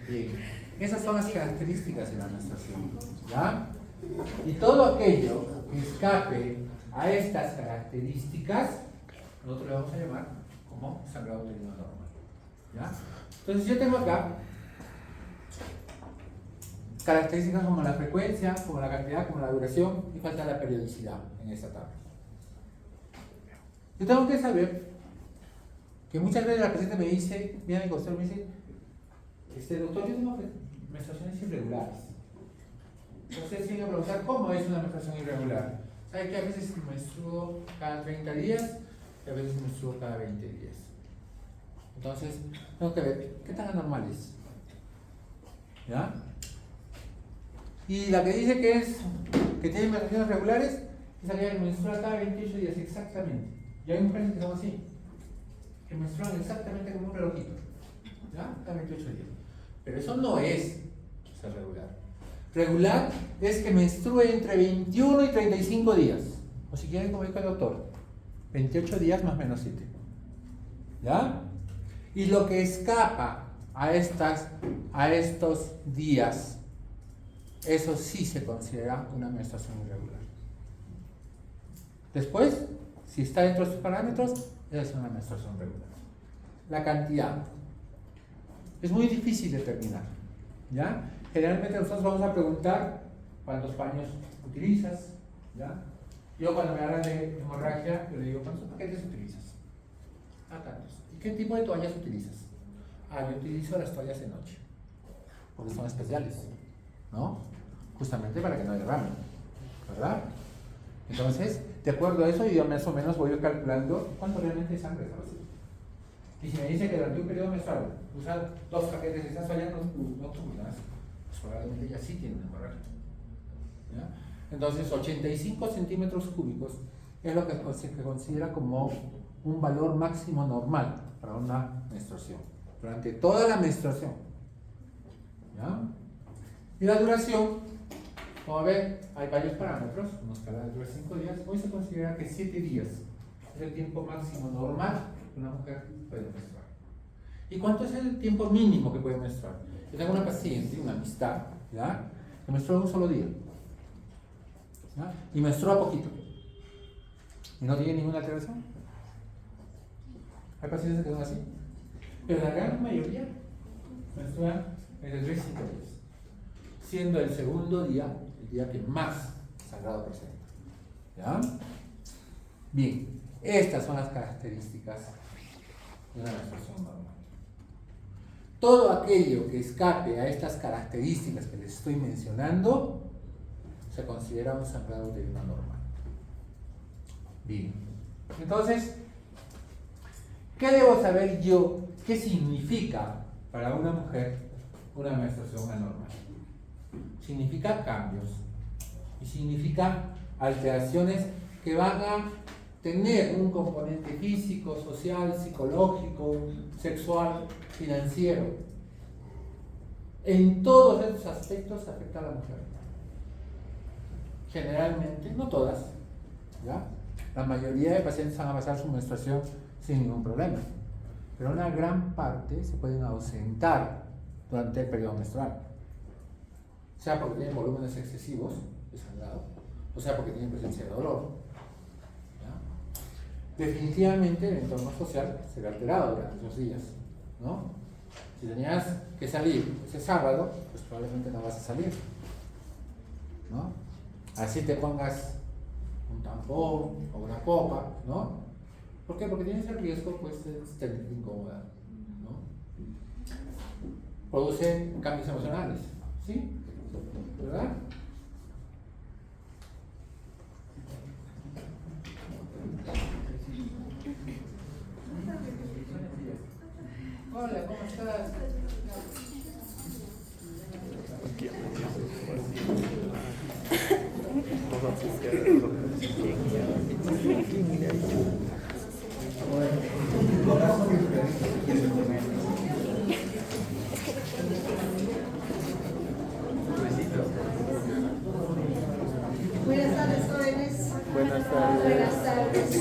Bien. Esas son las características de la menstruación. ¿Ya? Y todo aquello que escape a estas características, nosotros le vamos a llamar como sangrado uterino normal. ¿Ya? Entonces yo tengo acá características como la frecuencia, como la cantidad, como la duración, y falta la periodicidad en esta tabla. Yo tengo que saber que muchas veces la paciente me dice, viene al consultorio y me dice, doctor, yo tengo menstruaciones irregulares. Entonces tienen que preguntar cómo es una menstruación irregular. ¿Sabe que a veces menstruo cada 30 días y a veces menstruo cada 20 días? Entonces, tengo que ver qué tan anormal es. ¿Ya? Y la que dice que tiene menstruaciones regulares es aquella que menstrua cada 28 días exactamente. Y hay mujeres que son así, que menstruan exactamente como un relojito. ¿Ya? Cada 28 días. Pero eso no es ser regular. Regular es que menstrue entre 21 y 35 días. O si quieren, como dijo el doctor, 28 días más menos 7. ¿Ya? Y lo que escapa a estos días, eso sí se considera una menstruación irregular. Después, si está dentro de sus parámetros, esa es una menstruación regular. La cantidad es muy difícil determinar. ¿Ya? Generalmente nosotros vamos a preguntar cuántos paños utilizas. ¿Ya? Yo cuando me hablan de hemorragia, yo le digo, ¿cuántos paquetes utilizas? Ah, tantos. ¿Y qué tipo de toallas utilizas? Ah, yo utilizo las toallas de noche, porque son especiales, ¿no? Justamente para que no derramen, ¿verdad? Entonces, de acuerdo a eso, yo más o menos voy calculando cuánto realmente sangre se va a hacer. Y si me dice que durante un periodo menstrual usa 2 paquetes de esas toallas nocturnas, pues probablemente ya sí tiene hemorragia. ¿Ya? Entonces, 85 centímetros cúbicos es lo que se considera como un valor máximo normal para una menstruación, durante toda la menstruación. ¿Ya? Y la duración, como ven, hay varios parámetros, una escala dura 5 días, hoy se considera que 7 días es el tiempo máximo normal que una mujer puede menstruar. ¿Y cuánto es el tiempo mínimo que puede menstruar? Yo tengo una paciente, una amistad, ¿ya? Que menstrua un solo día, ¿ya? Y menstrua poquito y no tiene ninguna alteración. Hay pacientes que son así, pero la gran mayoría menstruan entre 3 y 5 días, siendo el segundo día el día que más sangrado presenta. ¿Ya? Bien, estas son las características de una menstruación normal. Todo aquello que escape a estas características que les estoy mencionando se considera un sangrado uterino normal. Bien, entonces, ¿qué debo saber yo? ¿Qué significa para una mujer una menstruación anormal? Significa cambios y significa alteraciones que van a tener un componente físico, social, psicológico, sexual, financiero. En todos estos aspectos afecta a la mujer. Generalmente, no todas, ¿ya? La mayoría de pacientes van a pasar su menstruación sin ningún problema, pero una gran parte se pueden ausentar durante el periodo menstrual, sea porque tienen volúmenes excesivos de sangrado, o sea porque tienen presencia de dolor. ¿Ya? Definitivamente el entorno social se ve alterado durante esos días, ¿no? Si tenías que salir ese sábado, pues probablemente no vas a salir, ¿no? Así te pongas un tampón o una copa, ¿no? ¿Por qué? Porque tienes el riesgo, pues, de sentirte incómoda, ¿no? Produce cambios emocionales, ¿sí? ¿Verdad? Buenas tardes.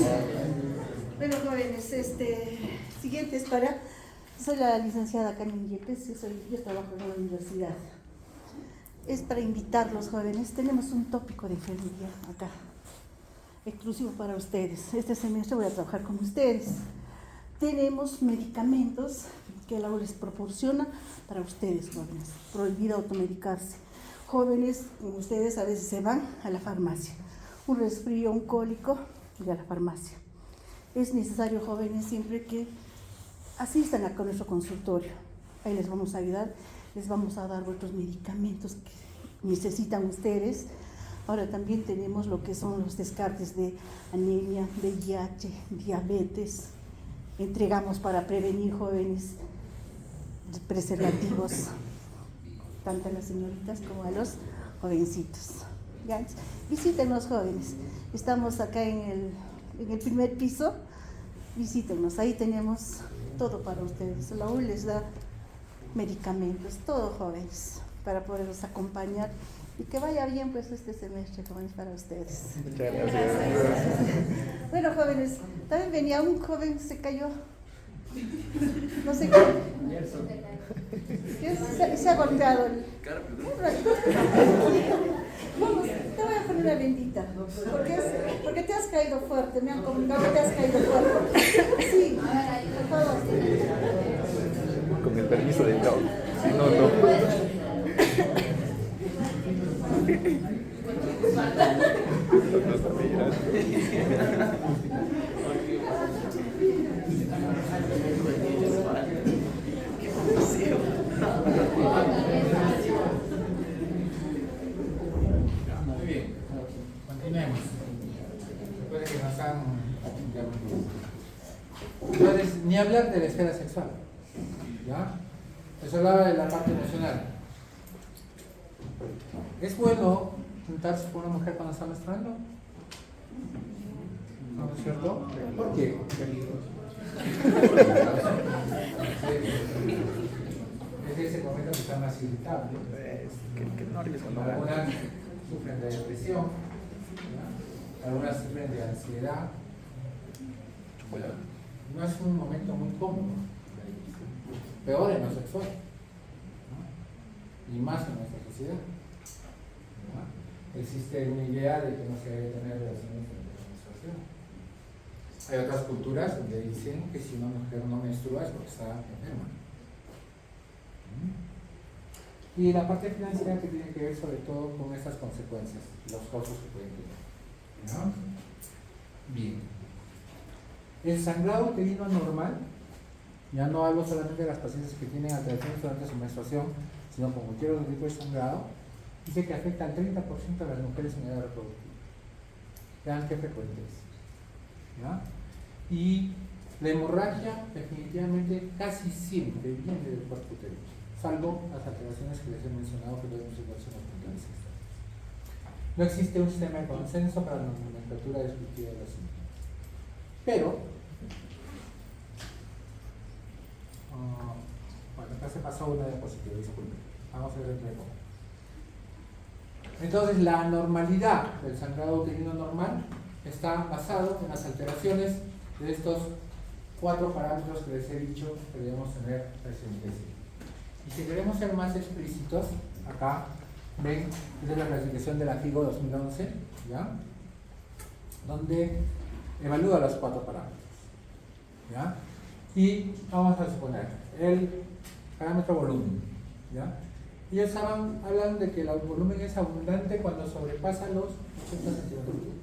Bueno, jóvenes, siguientes para... Soy la licenciada Carmen Yepes, yo trabajo en la universidad. Es para invitarlos, jóvenes. Tenemos un tópico de enfermería acá, exclusivo para ustedes. Este semestre voy a trabajar con ustedes. Tenemos medicamentos que la U les proporciona para ustedes, jóvenes. Prohibido automedicarse. Jóvenes, como ustedes, a veces se van a la farmacia. Un resfrío, un cólico, y a la farmacia. Es necesario, jóvenes, siempre que asistan acá a nuestro consultorio. Ahí les vamos a ayudar, les vamos a dar otros medicamentos que necesitan ustedes. Ahora también tenemos lo que son los descartes de anemia, VIH, diabetes. Entregamos para prevenir, jóvenes, preservativos, tanto a las señoritas como a los jovencitos. ¿Ya? Visítenos, jóvenes. Estamos acá en el primer piso. Visítenos, ahí tenemos todo para ustedes. La U les da medicamentos, todo, jóvenes, para poderlos acompañar y que vaya bien pues este semestre, jóvenes, para ustedes. Muchas gracias. Bueno, jóvenes, también venía un joven, se cayó. No sé qué. Se ha golpeado. Vamos, te voy a poner una bendita. Porque te has caído fuerte. Me han comunicado que te has caído fuerte. Sí, por favor. Con el permiso del Doc. Si no, no. Muy bien, continuemos. Recuerden que nos han... Entonces, ni hablar de la esfera sexual. ¿Ya? Eso hablaba de la parte emocional. ¿Es bueno juntarse con una mujer cuando está menstruando? ¿No es cierto? ¿Por qué? Es ese momento que está más irritable. Algunas sufren de depresión, ¿ya? Algunas sufren de ansiedad. No es un momento muy cómodo. Peor en lo sexual, ¿no? Y más en nuestra sociedad, ¿no? Existe una idea de que no se debe tener relaciones durante la menstruación. Hay otras culturas donde dicen que si una mujer no menstrua es porque está enferma. Y la parte financiera que tiene que ver sobre todo con estas consecuencias, los costos que pueden tener, ¿no? Bien. El sangrado uterino anormal, ya no hablo solamente de las pacientes que tienen alteraciones durante su menstruación, sino con cualquier otro tipo de sangrado, dice que afecta al 30% de las mujeres en edad reproductiva. Vean qué frecuente es. ¿Ya? Y la hemorragia definitivamente casi siempre viene del cuerpo uterino, salvo las alteraciones que les he mencionado que podemos encontrar en los puntuales externos. No existe un sistema de consenso para la nomenclatura descriptiva de los síntomas. Pero bueno, acá se pasó una diapositiva, disculpen. Vamos a ver dentro de poco. Entonces, la normalidad del sangrado uterino normal está basado en las alteraciones de estos 4 parámetros que les he dicho que debemos tener presentes. Y si queremos ser más explícitos, acá ven, esta es la clasificación de la FIGO 2011, ¿ya? Donde evalúa los 4 parámetros, ¿ya? Y vamos a suponer el parámetro volumen, ¿ya? Ellos hablan de que el volumen es abundante cuando sobrepasa los 80 centímetros cúbicos,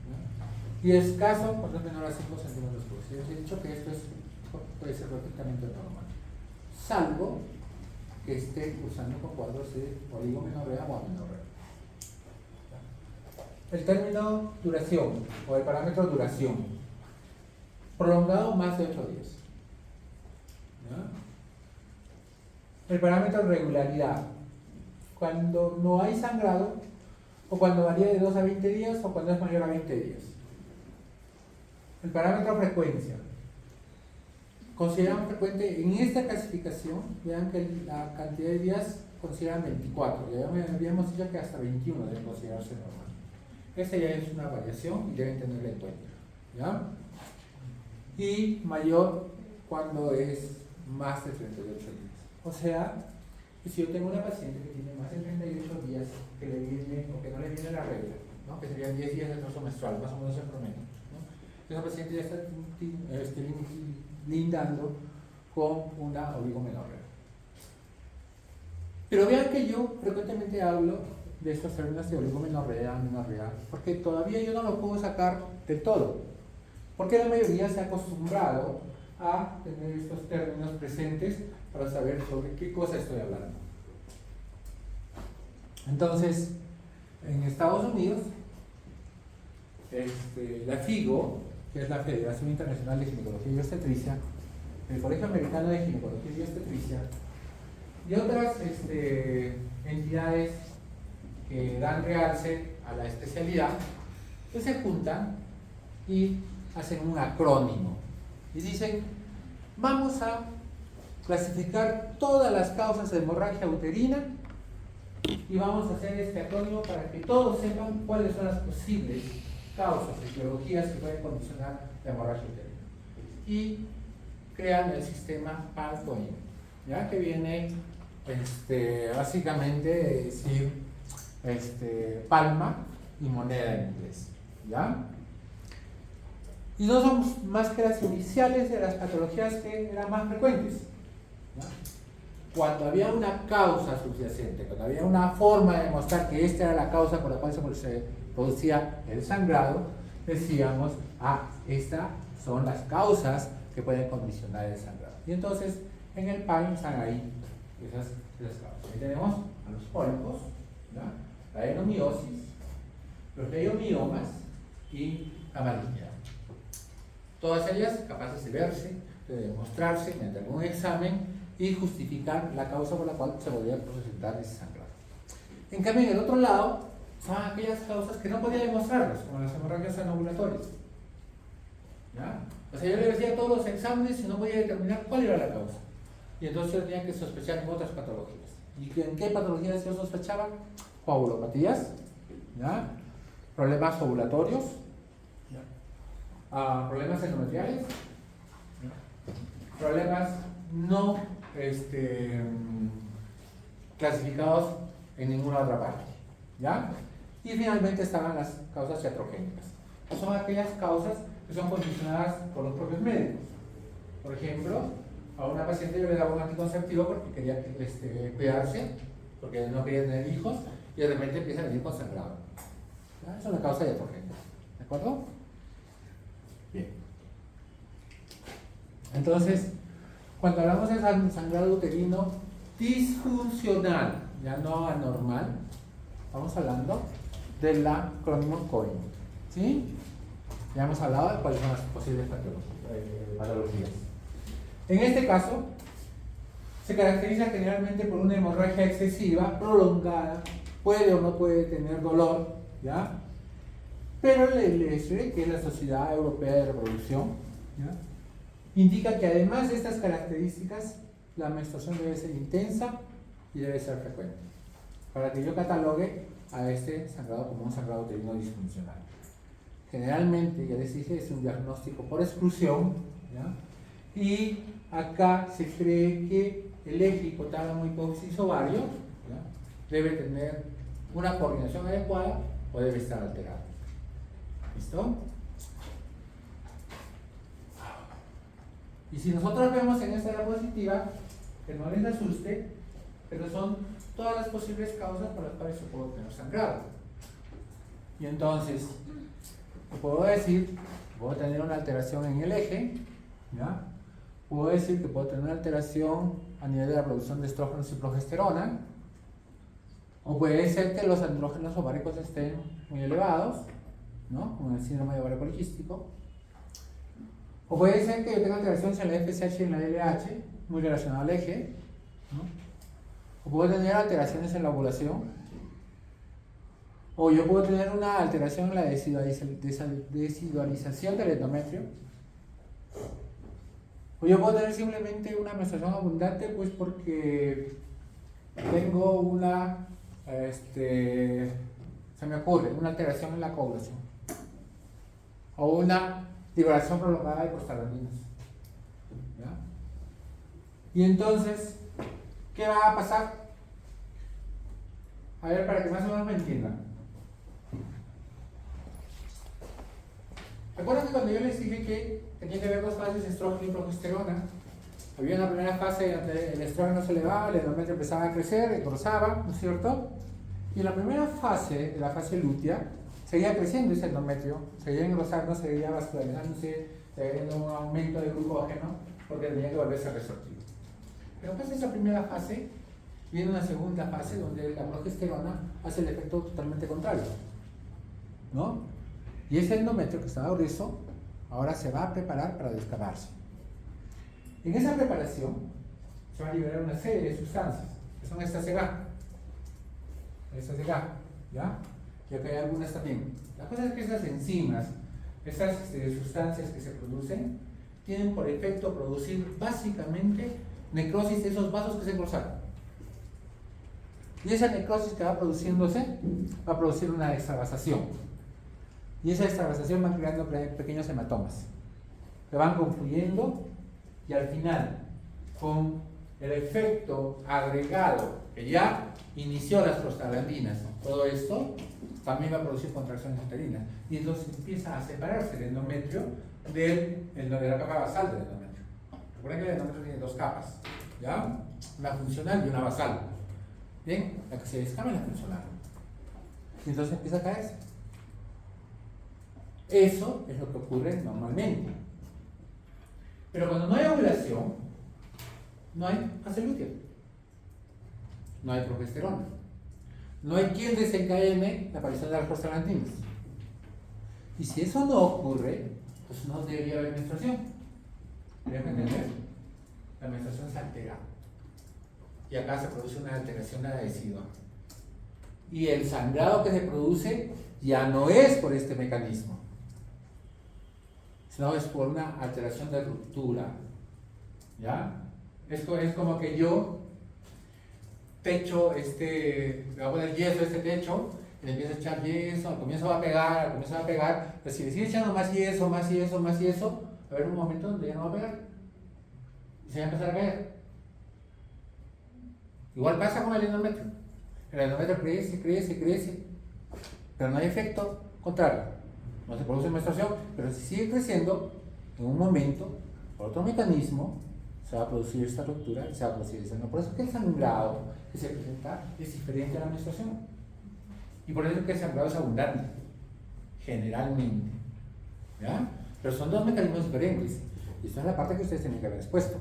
¿ya? Y escaso cuando es menor a 5 centímetros cúbicos. Yo les he dicho que esto puede ser perfectamente normal, salvo que esté cursando con cuadros de oligomenorrea o amenorrea. El término duración o el parámetro duración, prolongado más de 8 días. ¿Ya? El parámetro regularidad, cuando no hay sangrado o cuando varía de 2 a 20 días o cuando es mayor a 20 días. El parámetro frecuencia, consideramos frecuente en esta clasificación, vean que la cantidad de días consideran 24, ya habíamos dicho que hasta 21 debe considerarse normal. Esta ya es una variación y deben tenerla en cuenta, ¿ya? Y mayor cuando es más de 38 días. O sea, que si yo tengo una paciente que tiene más de 38 días que le viene o que no le viene la regla, ¿no? Que serían 10 días de retraso menstrual, más o menos en promedio, ¿no? Esa paciente ya está lindando con una oligomenorrea. Pero vean que yo frecuentemente hablo de estos términos de oligomenorrea, menorrea, porque todavía yo no lo puedo sacar del todo, porque la mayoría se ha acostumbrado a tener estos términos presentes para saber sobre qué cosa estoy hablando. Entonces, en Estados Unidos, la FIGO, que es la Federación Internacional de Ginecología y Obstetricia, el Colegio Americano de Ginecología y Obstetricia, y otras entidades que dan realce a la especialidad, pues se juntan y hacen un acrónimo y dicen: vamos a clasificar todas las causas de hemorragia uterina y vamos a hacer este acrónimo para que todos sepan cuáles son las posibles causas, etiologías que pueden condicionar la hemorragia uterina, y crean el sistema PALCOIN, ¿ya? Que viene básicamente de decir palma y moneda en inglés, ¿ya? Y no son más que las iniciales de las patologías que eran más frecuentes, ¿ya? Cuando había una causa subyacente, cuando había una forma de demostrar que esta era la causa por la cual se producía el sangrado, decíamos: estas son las causas que pueden condicionar el sangrado. Y entonces en el PALM están ahí esas causas. Ahí tenemos a los pólipos, ¿ya? La adenomiosis, los leiomiomas y la malignidad. Todas ellas capaces de verse, de demostrarse mediante algún examen y justificar la causa por la cual se podría presentar ese sangrado. En cambio, en el otro lado, son aquellas causas que no podía demostrarlas, como las hemorragias anovulatorias, ¿ya? O sea, yo le decía todos los exámenes y no podía determinar cuál era la causa. Y entonces yo tenía que sospechar en otras patologías. ¿Y en qué patologías yo sospechaba? Coagulopatías, ¿ya? Problemas ovulatorios, ¿ya? Problemas endometriales, ¿ya? Problemas no clasificados en ninguna otra parte, ¿ya? Y finalmente estaban las causas iatrogénicas. Son aquellas causas que son condicionadas por los propios médicos. Por ejemplo, a una paciente yo le daba un anticonceptivo porque quería cuidarse, porque no quería tener hijos, y de repente empieza a venir con sangrado. ¿Ya? Es una causa iatrogénica, ¿de acuerdo? Bien. Entonces, cuando hablamos de sangrado uterino disfuncional, ya no anormal, estamos hablando del acrónimo COIN, ¿sí? Ya hemos hablado de cuáles son las posibles patologías. En este caso, se caracteriza generalmente por una hemorragia excesiva, prolongada, puede o no puede tener dolor, ¿ya? Pero el ESRE, que es la Sociedad Europea de Reproducción, ¿ya?, indica que además de estas características, la menstruación debe ser intensa y debe ser frecuente, para que yo catalogue a este sangrado como un sangrado uterino disfuncional. Generalmente, ya les dije, es un diagnóstico por exclusión, ¿ya? Y acá se cree que el eje hipotálamo hipófisis ovario, ¿ya?, debe tener una coordinación adecuada o debe estar alterado. ¿Listo? Y si nosotros vemos en esta diapositiva, que no les asuste, pero son todas las posibles causas por las cuales se puede tener sangrado. Y entonces, puedo decir, puedo tener una alteración en el eje, ¿ya? Puedo decir que puedo tener una alteración a nivel de la producción de estrógenos y progesterona, o puede ser que los andrógenos ováricos estén muy elevados, ¿no?, como el síndrome de ovario poliquístico. O puede ser que yo tenga alteraciones en la FSH y en la LH, muy relacionadas al eje, ¿no? O puedo tener alteraciones en la ovulación. O yo puedo tener una alteración en la desidualización del endometrio. O yo puedo tener simplemente una menstruación abundante, pues porque tengo una se me ocurre una alteración en la coagulación o una liberación prolongada de prostaglandinas. ¿Ya? Y entonces, ¿qué va a pasar? A ver, para que más o menos me entiendan. ¿Recuerdan que cuando yo les dije que tenía que haber dos fases, estrógeno y progesterona? Había una primera fase donde el estrógeno se elevaba, el endometrio empezaba a crecer, engrosaba, ¿no es cierto? Y en la primera fase, la fase lútea, seguía creciendo ese endometrio, seguía engrosando, seguía vascularizándose, teniendo un aumento de glucógeno, porque tenía que volverse resortivo. Pero pasa esa primera fase, viene una segunda fase donde la progesterona hace el efecto totalmente contrario, ¿no? Y ese endometrio que estaba grueso, ahora se va a preparar para descamarse. En esa preparación se va a liberar una serie de sustancias, que son estas de GA. Estas de GA, ¿ya? Y acá hay algunas también. La cosa es que esas enzimas, esas sustancias que se producen, tienen por efecto producir básicamente necrosis de esos vasos que se engrosaron. Y esa necrosis que va produciéndose va a producir una extravasación. Y esa extravasación va creando pequeños hematomas que van confluyendo y al final, con el efecto agregado que ya inició las prostaglandinas, todo esto también va a producir contracciones uterinas. Y entonces empieza a separarse el endometrio de la capa basal del endometrio. Recuerden que el endometrio tiene dos capas, ¿ya? Una funcional y una basal. Bien, la que se descama es la funcional. Y entonces empieza a caerse. Eso es lo que ocurre normalmente. Pero cuando no hay ovulación, no hay fase lútea, no hay progesterona, no hay quien desencadene la aparición de las prostaglandinas. Y si eso no ocurre, pues no debería haber menstruación. ¿Deberían entender? La menstruación se altera. Y acá se produce una alteración de la decidua. Y el sangrado que se produce ya no es por este mecanismo, sino es por una alteración de ruptura. ¿Ya? Esto es como que yo techo le voy a poner yeso a este techo, y le empiezo a echar yeso, al comienzo va a pegar, pero si le sigue echando más yeso, va a haber un momento donde ya no va a pegar. Y se va a empezar a caer. Igual pasa con el endometrio. El endometrio crece, pero no hay efecto contrario. No se produce menstruación, pero si sigue creciendo, en un momento, por otro mecanismo, se va a producir esta ruptura y se va a producir esa. Por eso es que el sangrado que se presenta es diferente a la menstruación. Y por eso es que el sangrado es abundante, generalmente. ¿Ya? Pero son dos mecanismos diferentes. Y esta es la parte que ustedes tienen que haber expuesto.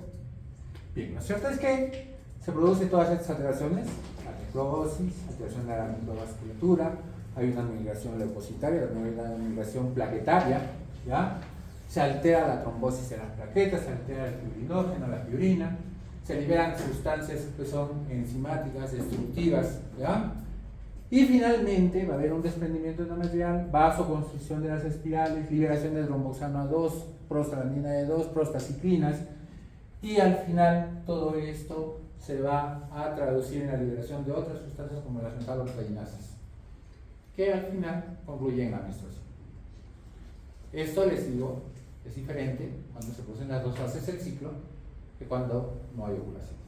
Bien, lo cierto es que se producen todas estas alteraciones, la necrosis, alteración de la microvasculatura, hay una migración leucocitaria, una migración plaquetaria, ¿ya? Se altera la trombosis de las plaquetas, se altera el fibrinógeno, la fibrina, se liberan sustancias que son enzimáticas, destructivas, ¿ya? Y finalmente va a haber un desprendimiento endometrial, vasoconstricción de las espirales, liberación de tromboxano A2, prostaglandina E2, prostaciclinas, y al final todo esto se va a traducir en la liberación de otras sustancias como las metaloclainasas, que al final concluyen en la menstruación. Esto, les digo, es diferente cuando se producen las dos fases del ciclo que cuando no hay ovulación.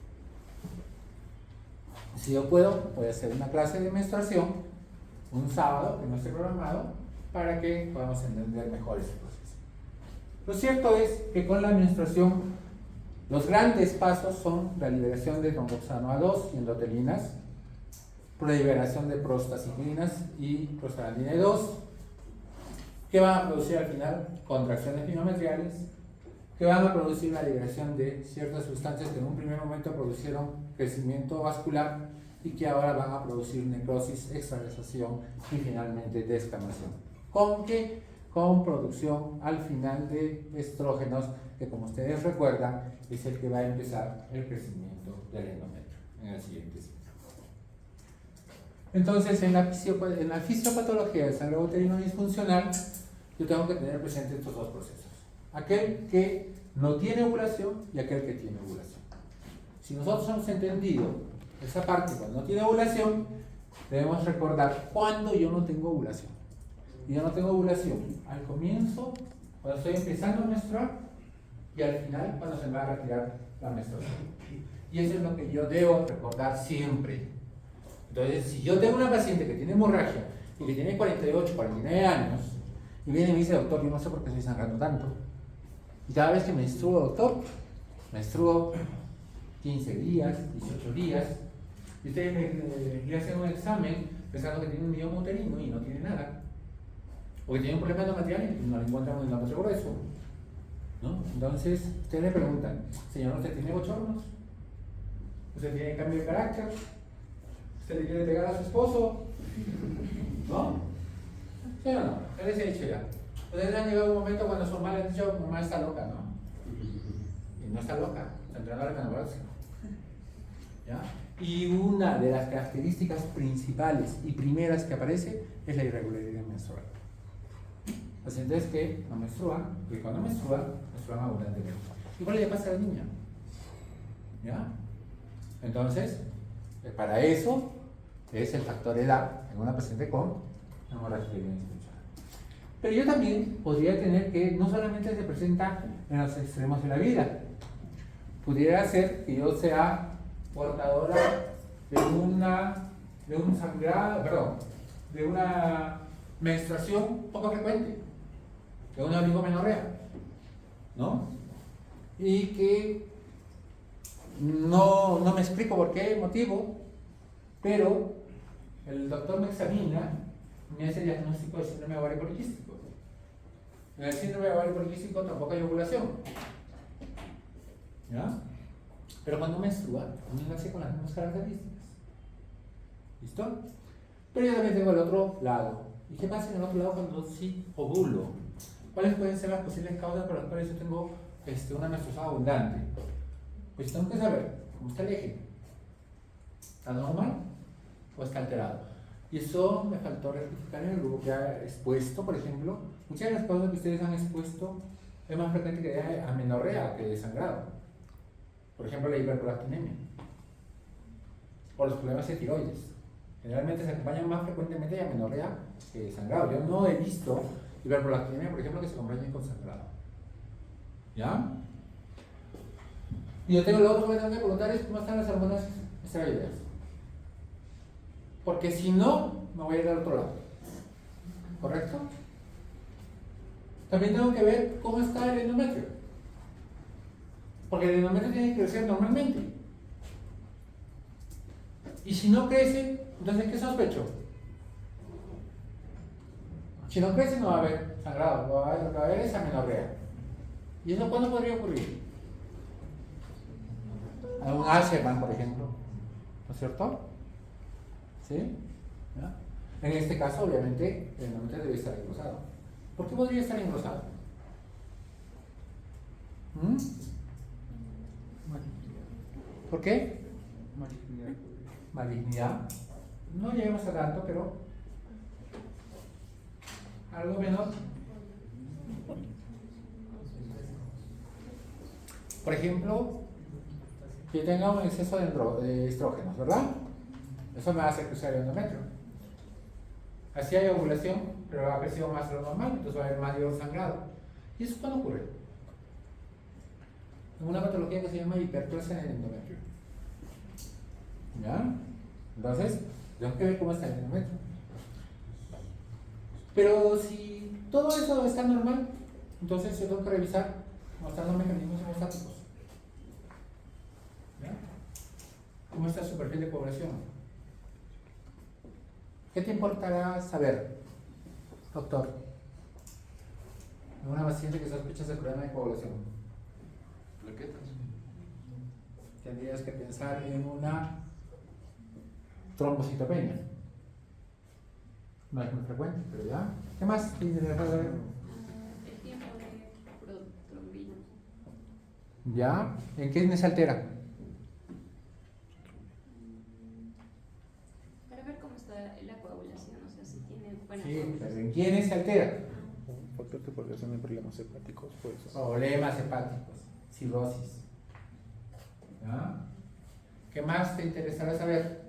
Si yo puedo, voy a hacer una clase de menstruación un sábado que no esté programado para que podamos entender mejor ese proceso. Lo cierto es que con la menstruación los grandes pasos son la liberación de tromboxano A2 y endotelinas, proliberación de prostaciclinas y prostaglandina E2, que van a producir al final contracciones pinometriales, que van a producir la liberación de ciertas sustancias que en un primer momento producieron crecimiento vascular y que ahora van a producir necrosis, extravasación y finalmente descamación. ¿Con qué? Con producción al final de estrógenos, que como ustedes recuerdan es el que va a empezar el crecimiento del endometrio en el siguiente ciclo. Entonces, en la fisiopatología del sangrado uterino disfuncional, yo tengo que tener presente estos dos procesos: aquel que no tiene ovulación y aquel que tiene ovulación. Si nosotros hemos entendido esa parte cuando no tiene ovulación, debemos recordar cuando yo no tengo ovulación. Y yo no tengo ovulación al comienzo, cuando estoy empezando a menstruar, y al final, cuando se me va a retirar la menstruación. Y eso es lo que yo debo recordar siempre. Entonces, si yo tengo una paciente que tiene hemorragia y que tiene 48, 49 años, y viene y me dice, doctor, yo no sé por qué estoy sangrando tanto. Y cada vez que menstruo, doctor, menstruo 15 días, 18 días, y ustedes le hacen un examen pensando que tiene un mioma uterino y no tiene nada. O que tiene un problema endometrial y no le encuentran un endometrio grueso, ¿no? Entonces, ustedes le preguntan, señor, ¿usted tiene bochornos? ¿Usted tiene cambio de carácter? ¿Usted le quiere pegar a su esposo? ¿No? ¿Sí o no? ¿Qué les he dicho ya? Ustedes han llegado a un momento cuando su mamá les ha dicho, mamá está loca, ¿no? Y no está loca, está entrando a la menopausia. ¿Ya? Y una de las características principales y primeras que aparece es la irregularidad menstrual. Pacientes que no menstruan, que cuando menstruan abundantemente. Igual le pasa a la niña. ¿Ya? Entonces, para eso es el factor edad en una paciente con hemorragia menstrual. Pero yo también podría tener que no solamente se presenta en los extremos de la vida, pudiera ser que yo sea portadora de un sangrado, perdón, de una menstruación poco frecuente, de una oligomenorrea, ¿no? Y que no me explico por qué motivo, pero el doctor me examina y me hace el diagnóstico de síndrome ovario poliquístico. En el síndrome ovario poliquístico tampoco hay ovulación, ¿ya? Pero cuando menstrua, uno nace con las mismas características. ¿Listo? Pero yo también tengo el otro lado. ¿Y qué pasa en el otro lado cuando sí ovulo? ¿Cuáles pueden ser las posibles causas por las cuales yo tengo una menstruación abundante? Pues tengo que saber cómo está el eje. ¿Está normal o está alterado? Y eso me faltó rectificar en el grupo que ha expuesto, por ejemplo, muchas de las causas que ustedes han expuesto es más frecuente que de amenorrea que de sangrado. Por ejemplo, la hiperprolactinemia o los problemas de tiroides. Generalmente se acompañan más frecuentemente de amenorrea que de sangrado. Yo no he visto hiperprolactinemia, por ejemplo, que se acompañe con sangrado. ¿Ya? Y yo tengo lo otro que me tengo que preguntar es cómo están las hormonas esteroideas. Porque si no, me voy a ir al otro lado. ¿Correcto? También tengo que ver cómo está el endometrio. Porque el endometrio tiene que crecer normalmente. Y si no crece, entonces ¿qué sospecho? Si no crece no va a haber sangrado, lo que va a haber es amenorrea. ¿Y eso cuándo podría ocurrir? A un Asherman, por ejemplo. ¿No es cierto? ¿Sí? ¿Ya? En este caso, obviamente, el endometrio debe estar engrosado. ¿Por qué podría estar engrosado? ¿Por qué? Malignidad. No lleguemos a tanto, pero algo menor. Por ejemplo, que tenga un exceso de estrógenos, ¿verdad? Eso me va a hacer crecer el endometrio. Así hay ovulación, pero ha crecido más de lo normal, entonces va a haber mayor sangrado. ¿Y eso cuándo ocurre? En una patología que se llama hiperplasia en el endometrio. ¿Ya? Entonces, tengo que ver cómo está el endometrio. Pero si todo eso está normal, entonces yo tengo que revisar cómo están los mecanismos hemostáticos. ¿Ya? ¿Cómo está su perfil de población? ¿Qué te importará saber, doctor? En una paciente que sospecha de problema de coagulación. Plaquetas. Tendrías que pensar en una trombocitopenia. No es muy frecuente, pero ya. ¿Qué más tienes que dejar de ver? El tiempo de protrombina. ¿Ya? ¿En qué se altera? Para ver cómo está la coagulación, o sea, si tiene buena Sí, coagulación. pero ¿en quiénes se altera? Un factor que podría ser problemas hepáticos, pues. Problemas hepáticos, cirrosis. ¿Ya? ¿Qué más te interesará saber?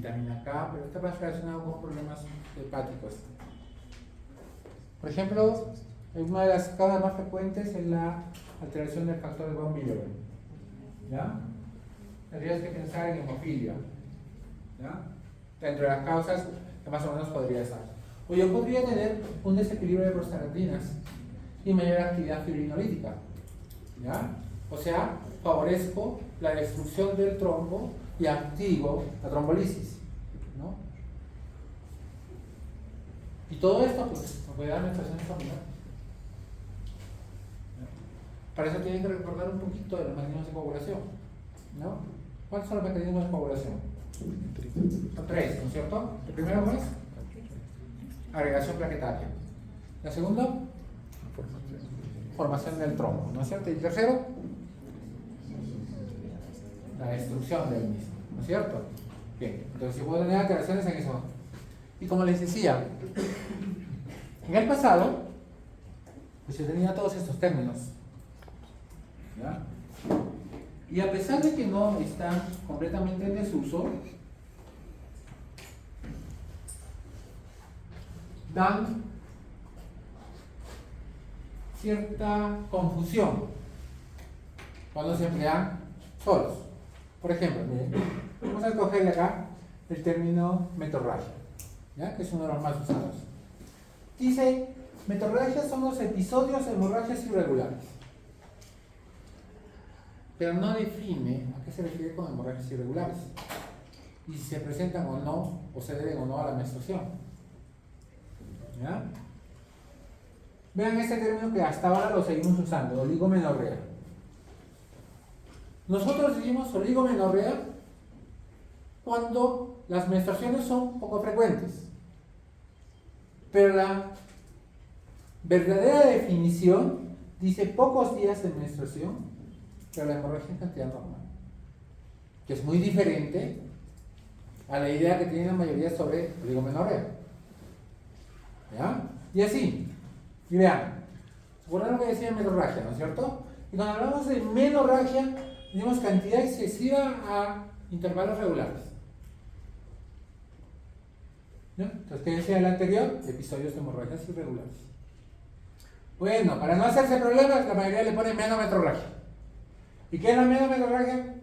vitamina K, pero está más relacionado con problemas hepáticos. Por ejemplo, una de las causas más frecuentes es la alteración del factor de von Willebrand. ¿Ya? Tendrías que pensar en hemofilia. ¿Ya? Dentro de las causas que más o menos podría estar. O yo podría tener un desequilibrio de prostaglandinas y mayor actividad fibrinolítica. ¿Ya? O sea, favorezco la destrucción del trombo y activo la trombolisis, ¿no? Y todo esto pues nos puede dar menstruación familiar. Para eso tienen que recordar un poquito de los mecanismos de coagulación, ¿no? ¿Cuáles son los mecanismos de coagulación? Son tres, ¿no es cierto? El primero es agregación plaquetaria. La segunda, formación del trombo, ¿no es cierto? Y el tercero, la destrucción del mismo, ¿no es cierto? Bien, entonces si puedo tener alteraciones en eso. Y como les decía, en el pasado, pues yo tenía todos estos términos, ¿ya? Y a pesar de que no están completamente en desuso, dan cierta confusión cuando se emplean solos. Por ejemplo, miren, vamos a escogerle acá el término metorragia, ¿ya? Que es uno de los más usados. Dice, metorragia son los episodios de hemorragias irregulares, pero no define a qué se refiere con hemorragias irregulares y si se presentan o no, o se deben o no a la menstruación. ¿Ya? Vean este término que hasta ahora lo seguimos usando, oligomenorrea. Nosotros decimos oligomenorrea cuando las menstruaciones son poco frecuentes, pero la verdadera definición dice pocos días de menstruación, pero la hemorragia en cantidad normal, que es muy diferente a la idea que tiene la mayoría sobre oligomenorrea. ¿Ya? Y así, y vean, recuerdan lo que decía menorragia, ¿no es cierto? Y cuando hablamos de menorragia, tenemos cantidad excesiva a intervalos regulares. ¿No? Entonces, ¿qué decía el anterior? Episodios de hemorragias irregulares. Bueno, para no hacerse problemas, la mayoría le pone menometrorragia. ¿Y qué es la menometrorragia?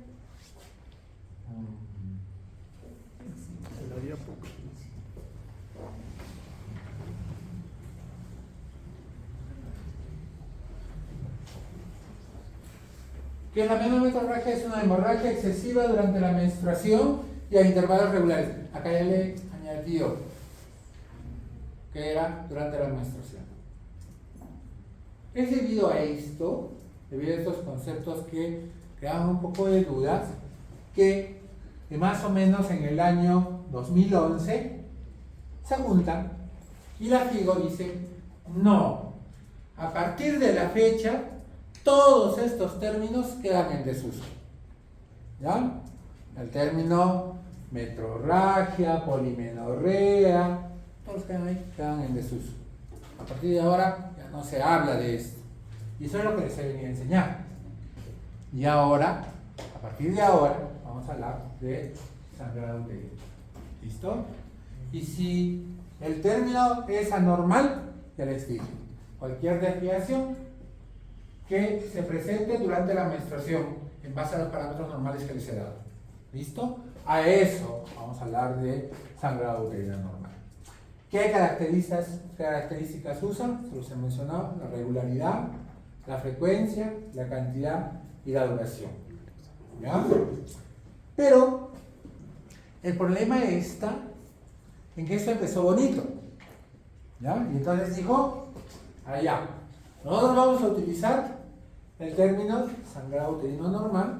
Que la menometrorragia es una hemorragia excesiva durante la menstruación y a intervalos regulares. Acá ya le añadió que era durante la menstruación. Es debido a esto, debido a estos conceptos que creaban un poco de dudas, que más o menos en el año 2011 se juntan y la FIGO dice, no, a partir de la fecha todos estos términos quedan en desuso. ¿Ya? El término metrorragia, polimenorrea, todos quedan ahí, quedan en desuso. A partir de ahora ya no se habla de esto. Y eso es lo que les he venido a enseñar. Y ahora, a partir de ahora, vamos a hablar de sangrado uterino. ¿Listo? Y si el término es anormal, ya les dije, cualquier desviación que se presente durante la menstruación en base a los parámetros normales que les he dado. ¿Listo? A eso vamos a hablar de sangrado uterino normal. ¿Qué características usan? Se los he mencionado, la regularidad, la frecuencia, la cantidad y la duración. ¿Ya? Pero el problema está en que esto empezó bonito. ¿Ya? Y entonces dijo, allá, nosotros vamos a utilizar el término sangrado uterino normal,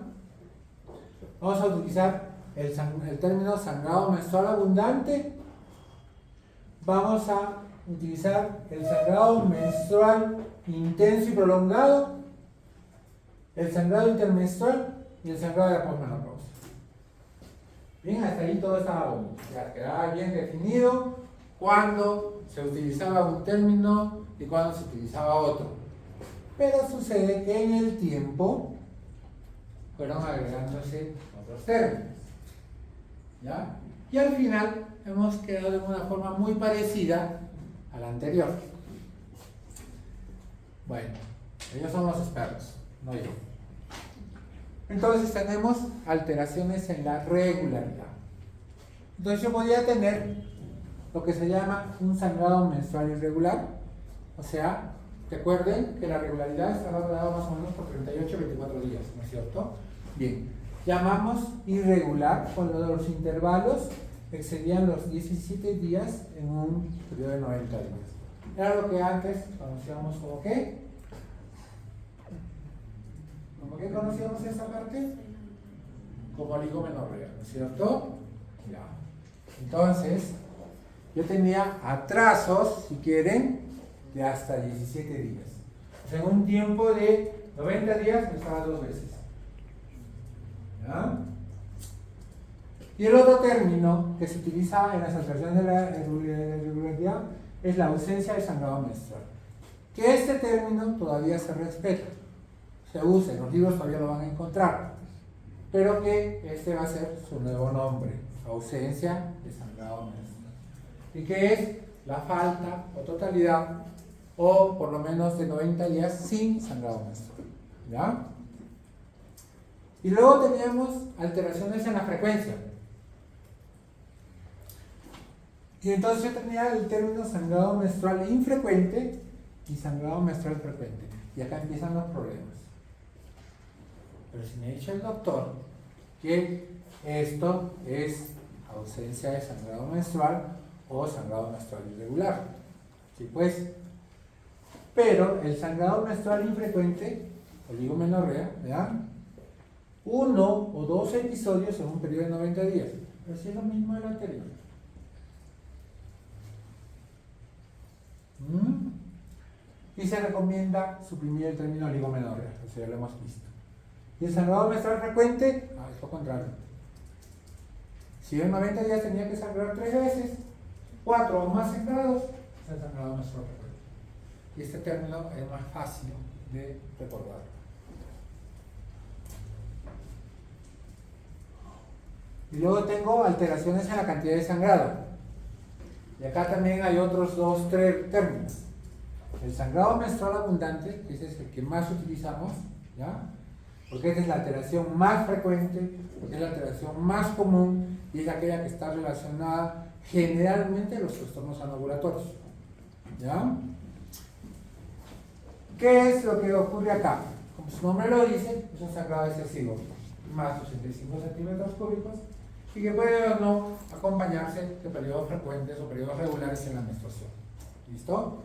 vamos a utilizar el término sangrado menstrual abundante, vamos a utilizar el sangrado menstrual intenso y prolongado, el sangrado intermenstrual y el sangrado de la posmenopausia. Bien, hasta ahí todo estaba bonito, ya quedaba bien definido cuándo se utilizaba un término y cuándo se utilizaba otro. Pero sucede que en el tiempo fueron agregándose otros términos. ¿Ya? Y al final hemos quedado de una forma muy parecida a la anterior. Bueno, ellos son los expertos, no yo. Entonces tenemos alteraciones en la regularidad. Entonces yo podría tener lo que se llama un sangrado menstrual irregular. O sea, recuerden que la regularidad está valorada más o menos por 38-24 días, ¿no es cierto? Bien, llamamos irregular cuando los intervalos excedían los 17 días en un periodo de 90 días. Era lo que antes conocíamos como ¿qué? ¿Cómo que conocíamos esa parte? Como oligomenorrea, ¿no es cierto? Ya. Entonces, yo tenía atrasos, si quieren, de hasta 17 días. O sea, en un tiempo de 90 días me estaba 2 veces. ¿Ya? Y el otro término que se utiliza en las alteraciones de la irregularidad es la ausencia de sangrado menstrual. Que este término todavía se respeta, se usa, en los libros todavía lo van a encontrar, pero que este va a ser su nuevo nombre, ausencia de sangrado menstrual. ¿Y qué es? La falta o totalidad, o por lo menos de 90 días sin sangrado menstrual. ¿Ya? Y luego teníamos alteraciones en la frecuencia. Y entonces yo tenía el término sangrado menstrual infrecuente y sangrado menstrual frecuente. Y acá empiezan los problemas. Pero si me ha dicho el doctor que esto es ausencia de sangrado menstrual o sangrado menstrual irregular. Sí, pues. Pero el sangrado menstrual infrecuente, oligomenorrea, ¿vean? 1 o 2 episodios en un periodo de 90 días. Pero si es lo mismo del anterior. Y se recomienda suprimir el término oligomenorrea, eso ya lo hemos visto. Y el sangrado menstrual frecuente, es lo contrario. Si en 90 días tenía que sangrar 3 veces, 4 o más sangrados, es el sangrado menstrual frecuente. Y este término es más fácil de recordar. Y luego tengo alteraciones en la cantidad de sangrado. Y acá también hay otros 2 términos. El sangrado menstrual abundante, que ese es el que más utilizamos, ¿ya? Porque esta es la alteración más frecuente, porque es la alteración más común y es aquella que está relacionada generalmente a los trastornos anovulatorios. ¿Ya? ¿Qué es lo que ocurre acá? Como su nombre lo dice, es un sangrado excesivo, más de 65 centímetros cúbicos, y que puede o no acompañarse de periodos frecuentes o periodos regulares en la menstruación. ¿Listo?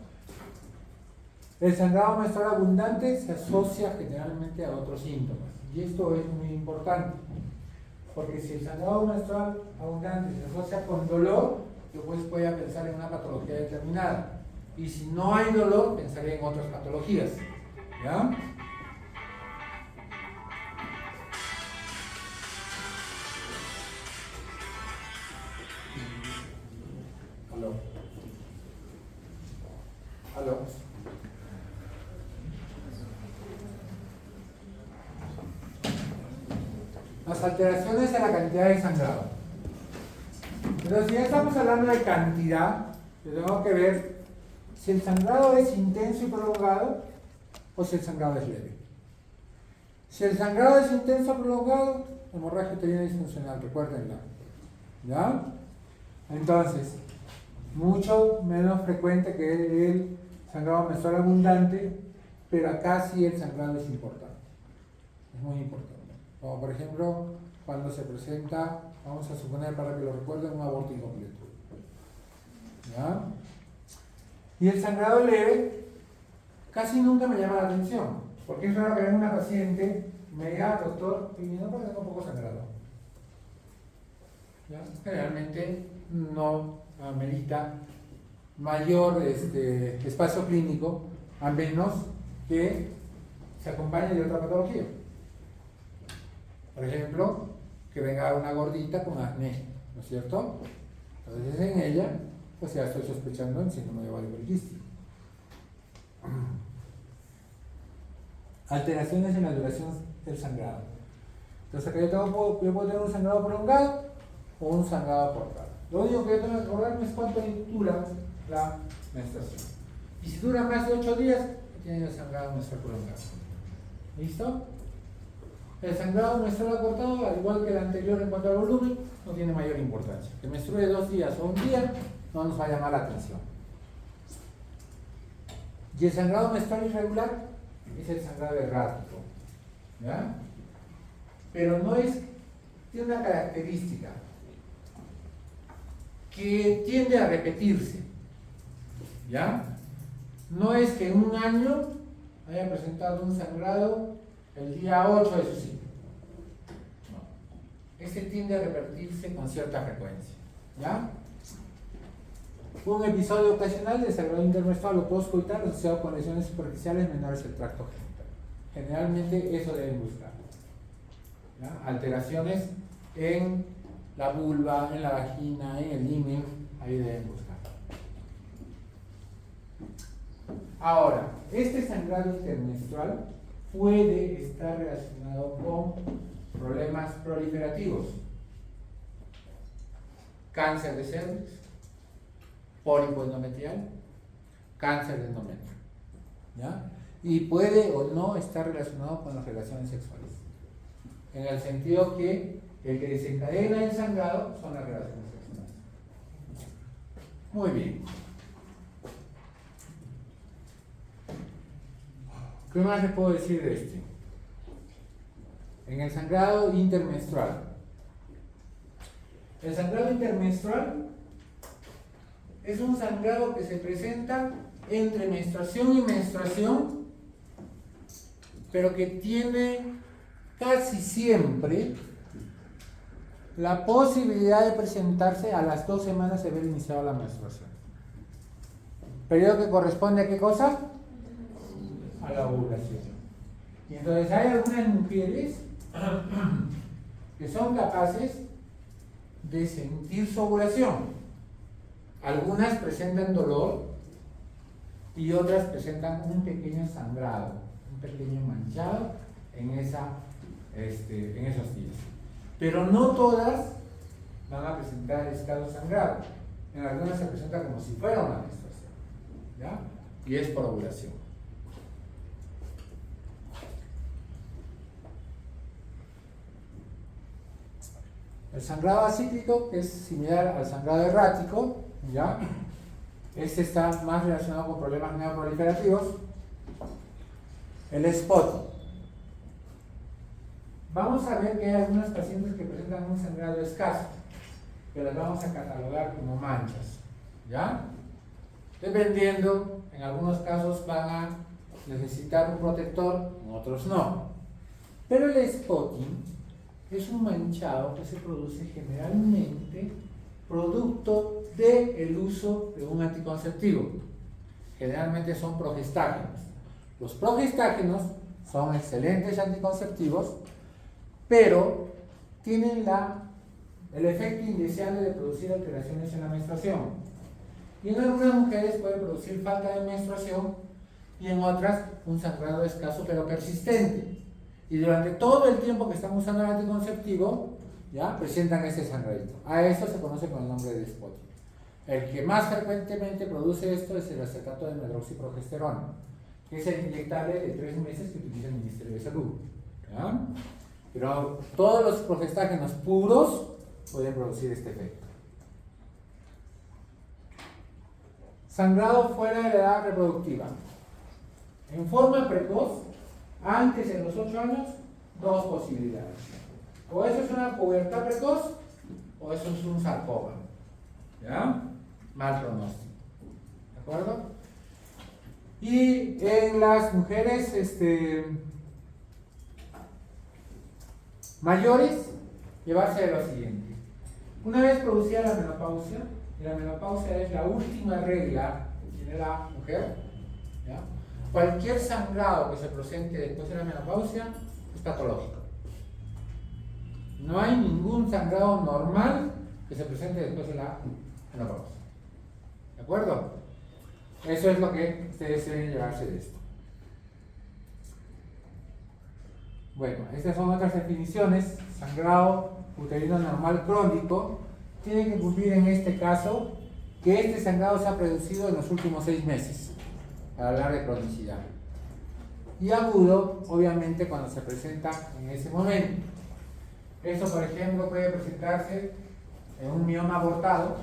El sangrado menstrual abundante se asocia generalmente a otros síntomas, y esto es muy importante, porque si el sangrado menstrual abundante se asocia con dolor, yo pues voy a pensar en una patología determinada, y si no hay dolor, pensaré en otras patologías. ¿Ya? ¿Aló? ¿Aló? Las alteraciones en la cantidad de sangrado. Entonces, si ya estamos hablando de cantidad, yo tengo que ver si el sangrado es intenso y prolongado o si el sangrado es leve. Si el sangrado es intenso o prolongado, hemorragia uterina disfuncional, recuérdenla. ¿Ya? Entonces, mucho menos frecuente que el sangrado menstrual abundante, pero acá sí el sangrado es importante. Es muy importante. Como por ejemplo, cuando se presenta, vamos a suponer para que lo recuerden, un aborto incompleto. ¿Ya? Y el sangrado leve casi nunca me llama la atención, porque es raro que venga una paciente y me diga, doctor, y no porque tengo poco sangrado. ¿Ya? Generalmente no amerita mayor espacio clínico, a menos que se acompañe de otra patología. Por ejemplo, que venga una gordita con acné, ¿no es cierto? Entonces en ella, pues ya estoy sospechando en síndrome de ovario poliquístico. Alteraciones en la duración del sangrado. Entonces acá yo puedo tener un sangrado prolongado o un sangrado cortado. Lo único que tengo que acordarme es cuánto dura la menstruación. Y si dura más de 8 días, tiene el sangrado menstrual prolongado. ¿Listo? El sangrado menstrual cortado, al igual que el anterior en cuanto al volumen, no tiene mayor importancia. Que menstrue 2 días o un día no nos va a llamar la atención. Y el sangrado menstrual irregular es el sangrado errático. ¿Ya? Pero no es, tiene una característica que tiende a repetirse. ¿Ya? No es que en un año haya presentado un sangrado el día 8 de su ciclo. No. Este tiende a repetirse con cierta frecuencia. ¿Ya? Un episodio ocasional de sangrado intermenstrual o postcoital asociado con lesiones superficiales menores del tracto genital. Generalmente eso deben buscar. ¿Ya? Alteraciones en la vulva, en la vagina, en el himen, ahí deben buscar. Ahora, este sangrado intermenstrual puede estar relacionado con problemas proliferativos, cáncer de cervix, pólipo endometrial, cáncer de endometrio, ¿ya? Y puede o no estar relacionado con las relaciones sexuales, en el sentido que el que desencadena el sangrado son las relaciones sexuales. Muy bien. ¿Qué más les puedo decir de este? En el sangrado intermenstrual. El sangrado intermenstrual es un sangrado que se presenta entre menstruación y menstruación, pero que tiene casi siempre la posibilidad de presentarse a las 2 semanas de haber iniciado la menstruación. ¿Periodo que corresponde a qué cosa? A la ovulación. Y entonces hay algunas mujeres que son capaces de sentir su ovulación. Algunas presentan dolor y otras presentan un pequeño sangrado, un pequeño manchado en esos días. Pero no todas van a presentar escaso sangrado. En algunas se presenta como si fuera una menstruación, ¿ya? Y es por ovulación. El sangrado acíclico, que es similar al sangrado errático, ¿ya? Este está más relacionado con problemas neoproliferativos. El spotting. Vamos a ver que hay algunos pacientes que presentan un sangrado escaso, que las vamos a catalogar como manchas, ¿ya? Dependiendo, en algunos casos van a necesitar un protector, en otros no. Pero el spotting es un manchado que se produce generalmente producto del uso de un anticonceptivo. Generalmente son progestágenos. Los progestágenos son excelentes anticonceptivos, pero tienen el efecto indeseable de producir alteraciones en la menstruación. Y en algunas mujeres puede producir falta de menstruación y en otras un sangrado escaso pero persistente. Y durante todo el tiempo que están usando el anticonceptivo, ¿ya? Presentan ese sangradito. A eso se conoce con el nombre de spotting. El que más frecuentemente produce esto es el acetato de medroxiprogesterona, que es el inyectable de 3 meses que utiliza el Ministerio de Salud, ¿ya? Pero todos los progestágenos puros pueden producir este efecto. Sangrado fuera de la edad reproductiva. En forma precoz, antes de los 8 años, 2 posibilidades. O eso es una pubertad precoz, o eso es un sarcoma. ¿Ya? Mal pronóstico. ¿De acuerdo? Y en las mujeres mayores, llevarse a lo siguiente. Una vez producida la menopausia, y la menopausia es la última regla que tiene la mujer, ¿ya? Cualquier sangrado que se presente después de la menopausia es patológico. No hay ningún sangrado normal que se presente después de la menopausia. ¿De acuerdo? Eso es lo que ustedes deben llevarse de esto. Bueno, estas son otras definiciones. Sangrado uterino normal crónico tiene que cumplir en este caso que este sangrado se ha producido en los últimos 6 meses, para hablar de cronicidad. Y agudo, obviamente, cuando se presenta en ese momento. Esto, por ejemplo, puede presentarse en un mioma abortado,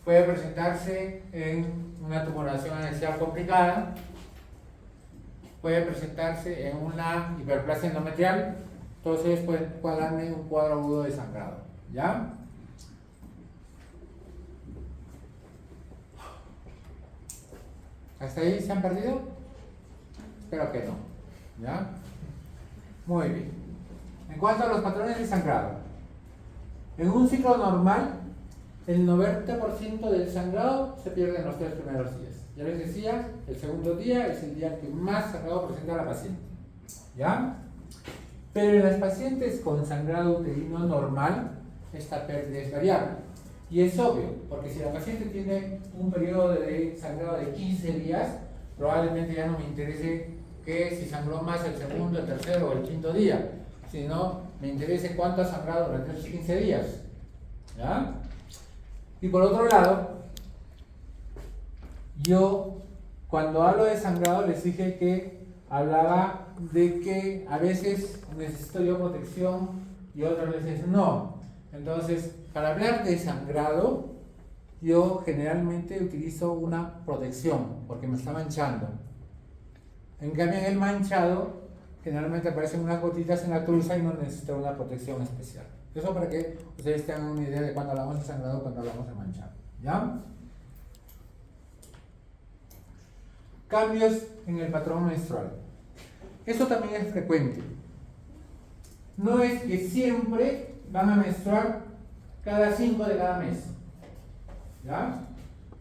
puede presentarse en una tumoración anexial complicada, puede presentarse en una hiperplasia endometrial. Todos ellos pueden darme un cuadro agudo de sangrado. ¿Ya? ¿Hasta ahí se han perdido? Espero que no. ¿Ya? Muy bien. En cuanto a los patrones de sangrado, en un ciclo normal, el 90% del sangrado se pierde en los 3 primeros días. Ya les decía, el segundo día es el día que más sangrado presenta la paciente. ¿Ya? Pero en las pacientes con sangrado uterino normal, esta pérdida es variable. Y es obvio, porque si la paciente tiene un periodo de sangrado de 15 días, probablemente ya no me interese que si sangró más el segundo, el tercero o el quinto día, sino me interese cuánto ha sangrado durante esos 15 días. ¿Ya? Y por otro lado, yo cuando hablo de sangrado les dije que hablaba de que a veces necesito yo protección y otras veces no. Entonces, para hablar de sangrado, yo generalmente utilizo una protección porque me está manchando. En cambio, en el manchado, generalmente aparecen unas gotitas en la cruza y no necesito una protección especial. Eso para que ustedes tengan una idea de cuando hablamos de sangrado, cuando hablamos de manchado. ¿Ya? Cambios en el patrón menstrual. Eso también es frecuente. No es que siempre van a menstruar cada 5 de cada mes. ¿Ya?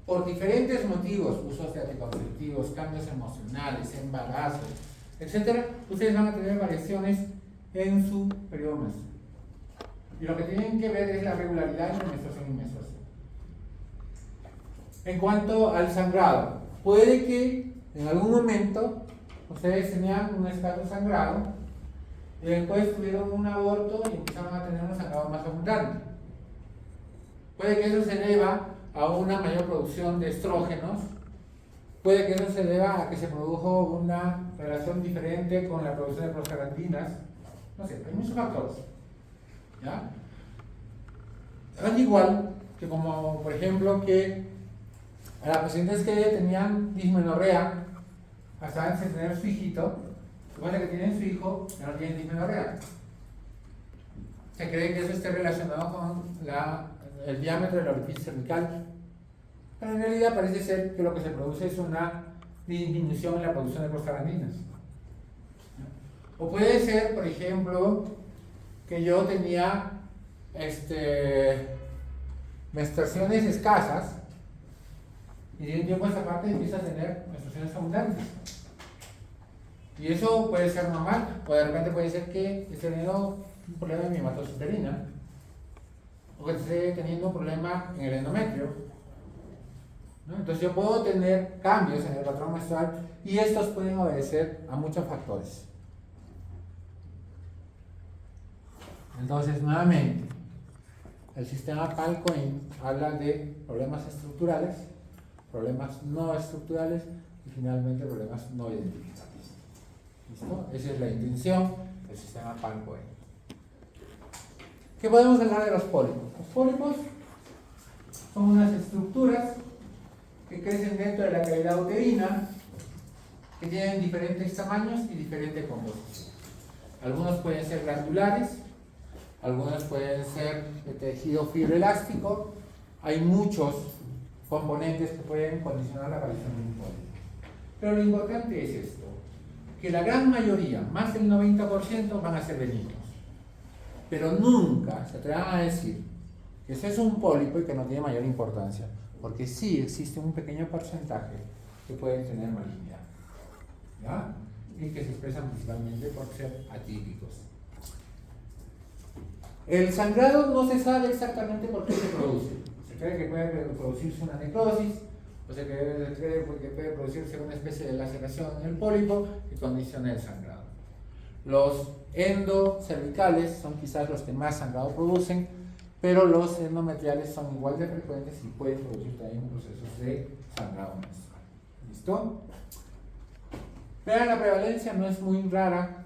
Por diferentes motivos, usos de anticonceptivos, cambios emocionales, embarazos, etc., ustedes van a tener variaciones en su periodo menstrual. Y lo que tienen que ver es la regularidad entre menstruación y menstruación. En cuanto al sangrado, puede que en algún momento ustedes tenían un escaso sangrado y después tuvieron un aborto y empezaron a tener un sangrado más abundante. Puede que eso se deba a una mayor producción de estrógenos, puede que eso se deba a que se produjo una relación diferente con la producción de prostaglandinas, no sé, hay muchos factores. ¿Ya? Al igual que como por ejemplo que a las pacientes que tenían dismenorrea hasta antes de tener su hijito, supone que tienen su hijo y no tienen dismenorrea. Se cree que eso esté relacionado con el diámetro de la orificio cervical, pero en realidad parece ser que lo que se produce es una disminución en la producción de prostaglandinas. O puede ser, por ejemplo, que yo tenía menstruaciones escasas y de un tiempo a esta parte empieza a tener menstruaciones abundantes. Y eso puede ser normal, o de repente puede ser que esté teniendo un problema en mi hematosis uterina, o que esté teniendo un problema en el endometrio, ¿no? Entonces yo puedo tener cambios en el patrón menstrual y estos pueden obedecer a muchos factores. Entonces, nuevamente, el sistema Palcoin habla de problemas estructurales, problemas no estructurales y finalmente problemas no identificables. ¿Listo? Esa es la intención del sistema Palcoin. ¿Qué podemos hablar de los pólipos? Los pólipos son unas estructuras que crecen dentro de la cavidad uterina, que tienen diferentes tamaños y diferente composición. Algunos pueden ser glandulares, algunos pueden ser de tejido fibroelástico. Hay muchos componentes que pueden condicionar la aparición de un pólipo. Pero lo importante es esto, que la gran mayoría, más del 90%, van a ser benignos. Pero nunca se atrevan a decir que eso es un pólipo y que no tiene mayor importancia, porque sí existe un pequeño porcentaje que pueden tener malignidad, ¿ya? Y que se expresan principalmente por ser atípicos. El sangrado no se sabe exactamente por qué se produce. Se cree que puede producirse una necrosis, o se cree que puede producirse una especie de laceración en el pólipo que condiciona el sangrado. Los endocervicales son quizás los que más sangrado producen, pero los endometriales son igual de frecuentes y pueden producir también procesos de sangrado menstrual. ¿Listo? Vean, la prevalencia no es muy rara,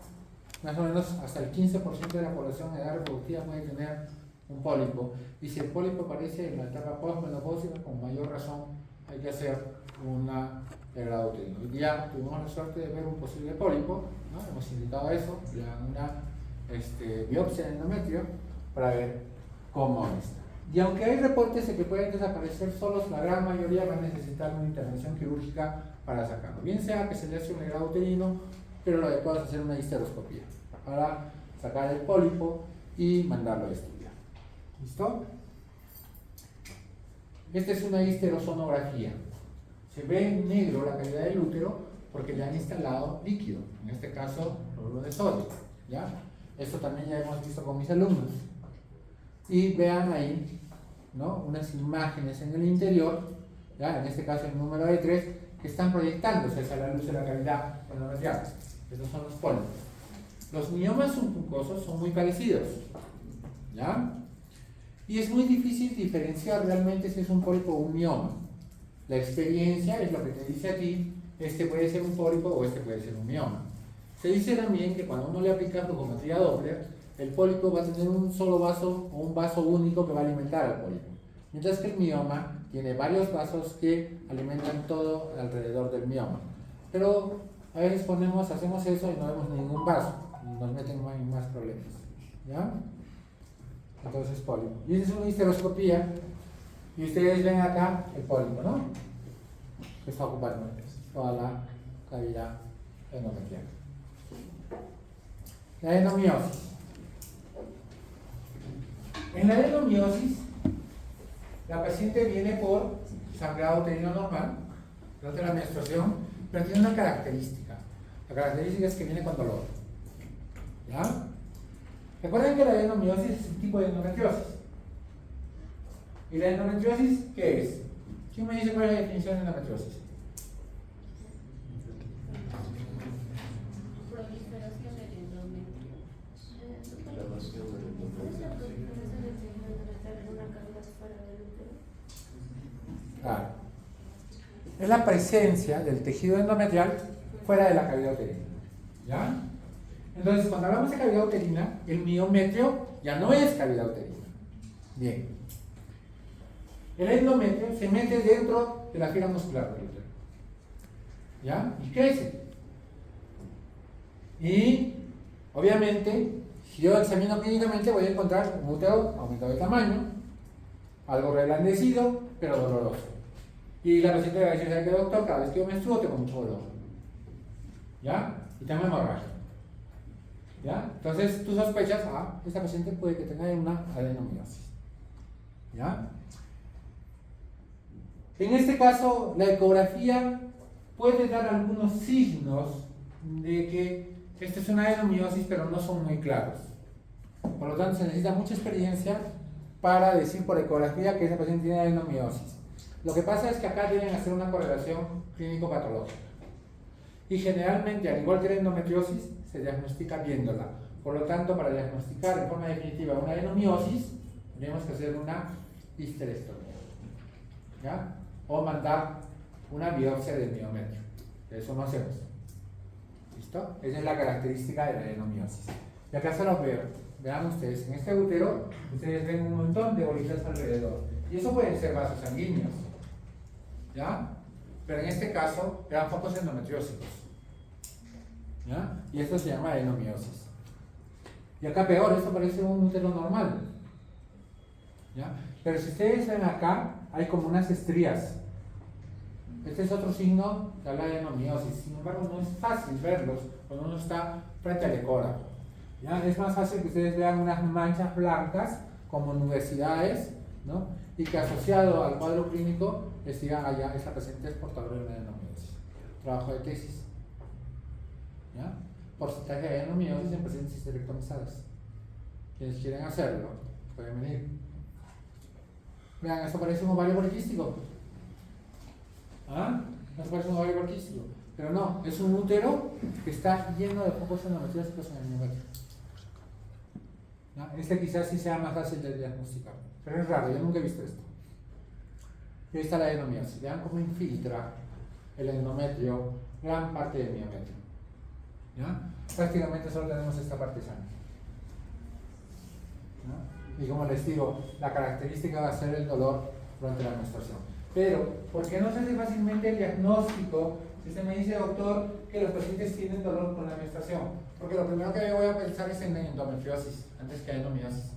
más o menos hasta el 15% de la población en edad reproductiva puede tener un pólipo, y si el pólipo aparece en la etapa postmenopáusica, con mayor razón hay que hacer una de grado uterino. Hoy día tuvimos la suerte de ver un posible pólipo, ¿no? Hemos indicado eso, le dan una biopsia de endometrio para ver cómo está. Y aunque hay reportes de que pueden desaparecer solos, la gran mayoría va a necesitar una intervención quirúrgica para sacarlo. Bien sea que se le hace un grado uterino, pero lo adecuado es hacer una histeroscopía para sacar el pólipo y mandarlo a estudiar. ¿Listo? Esta es una histerosonografía. Se ve en negro la calidad del útero porque le han instalado líquido, en este caso cloruro de sodio. ¿Ya? Esto también ya hemos visto con mis alumnos. Y vean ahí, ¿no?, unas imágenes en el interior, ¿ya?, en este caso el número de 3, que están proyectándose hacia la luz de la cavidad endometrial. Estos son los pólipos. Los miomas submucosos son muy parecidos, ¿ya? Y es muy difícil diferenciar realmente si es un pólipo o un mioma. La experiencia es lo que te dice a ti, este puede ser un pólipo o este puede ser un mioma. Se dice también que cuando uno le aplica flujometría Doppler, el pólipo va a tener un solo vaso o un vaso único que va a alimentar al pólipo. Mientras que el mioma tiene varios vasos que alimentan todo alrededor del mioma. Pero a veces hacemos eso y no vemos ningún vaso, y nos meten más problemas. ¿Ya? Entonces, pólipo. Y esta es una histeroscopía, y ustedes ven acá el pólipo, ¿no?, que está ocupando toda la cavidad endometrial. La endomiosis. En la endomiosis, la paciente viene por sangrado uterino normal, durante la menstruación, pero tiene una característica. La característica es que viene con dolor. ¿Ya? Recuerden que la endomiosis es un tipo de endometriosis. ¿Y la endometriosis qué es? ¿Quién me dice cuál es la definición de endometriosis? Proliferación del endometrio. Claro. Es la presencia del tejido endometrial fuera de la cavidad uterina. ¿Ya? Entonces, cuando hablamos de cavidad uterina, el miometrio ya no es cavidad uterina. Bien. El endometrio se mete dentro de la fibra muscular del útero. ¿Ya? Y crece. Y, obviamente, si yo examino clínicamente, voy a encontrar un útero aumentado de tamaño, algo reblandecido, pero doloroso. Y la paciente va a decir, ¿sabe qué, doctor? Cada vez que yo menstruo tengo mucho dolor. ¿Ya? Y tengo hemorragia. ¿Ya? Entonces tú sospechas, esta paciente puede que tenga una adenomiosis. ¿Ya? En este caso, la ecografía puede dar algunos signos de que esta es una adenomiosis, pero no son muy claros. Por lo tanto, se necesita mucha experiencia para decir por ecografía que esa paciente tiene adenomiosis. Lo que pasa es que acá deben hacer una correlación clínico-patológica. Y generalmente, al igual que la endometriosis, se diagnostica viéndola. Por lo tanto, para diagnosticar de forma definitiva una adenomiosis, tenemos que hacer una histerectomía. ¿Ya? O mandar una biopsia del miometrio. Eso no hacemos. ¿Listo? Esa es la característica de la adenomiosis. Y acá se los veo. Vean ustedes, en este útero, ustedes ven un montón de bolitas alrededor. Y eso pueden ser vasos sanguíneos. ¿Ya? Pero en este caso, eran focos endometriósicos. ¿Ya? Y esto se llama adenomiosis. Y acá peor, esto parece un útero normal. ¿Ya? Pero si ustedes ven acá, hay como unas estrías. Este es otro signo que habla de adenomiosis. Sin embargo, no es fácil verlos cuando uno está frente al ecógrafo. ¿Ya? Es más fácil que ustedes vean unas manchas blancas como nubosidades, ¿no? Y que asociado al cuadro clínico les digan, ya, esta paciente es portadora de una adenomiosis. Trabajo de tesis. ¿Ya? Porcentaje de adenomiosis en pacientes histerectomizadas. Quienes quieren hacerlo, pueden venir. Vean, esto parece un ovario poliquístico. Esto parece un ovario poliquístico. Pero no, es un útero que está lleno de focos endometriósicos en el miometrio. ¿Ya? Este quizás sí sea más fácil de diagnosticar, pero es raro, yo nunca he visto esto. Y ahí está la endometriosis. Vean cómo infiltra el endometrio gran parte del miometrio. ¿Ya? Prácticamente solo tenemos esta parte sana. ¿Ya? Y como les digo, la característica va a ser el dolor durante la menstruación. Pero, ¿por qué no se hace fácilmente el diagnóstico si se me dice, doctor, que los pacientes tienen dolor con la menstruación? Porque lo primero que yo voy a pensar es en endometriosis, antes que endometriosis.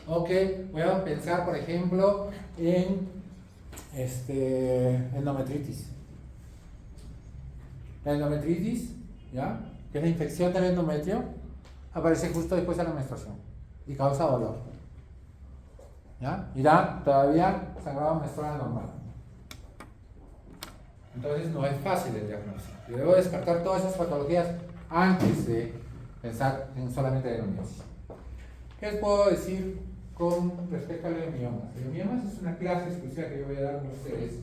Ok, voy a pensar, por ejemplo, en endometritis. La endometritis, ¿ya? Que es la infección del endometrio, aparece justo después de la menstruación y causa dolor. ¿Ya? Y da todavía sangrado menstrual normal. Entonces no es fácil el diagnóstico. Yo debo descartar todas esas patologías antes de pensar en solamente adenomiosis. ¿Qué les puedo decir con respecto a los miomas? Los miomas es una clase exclusiva que yo voy a dar a ustedes.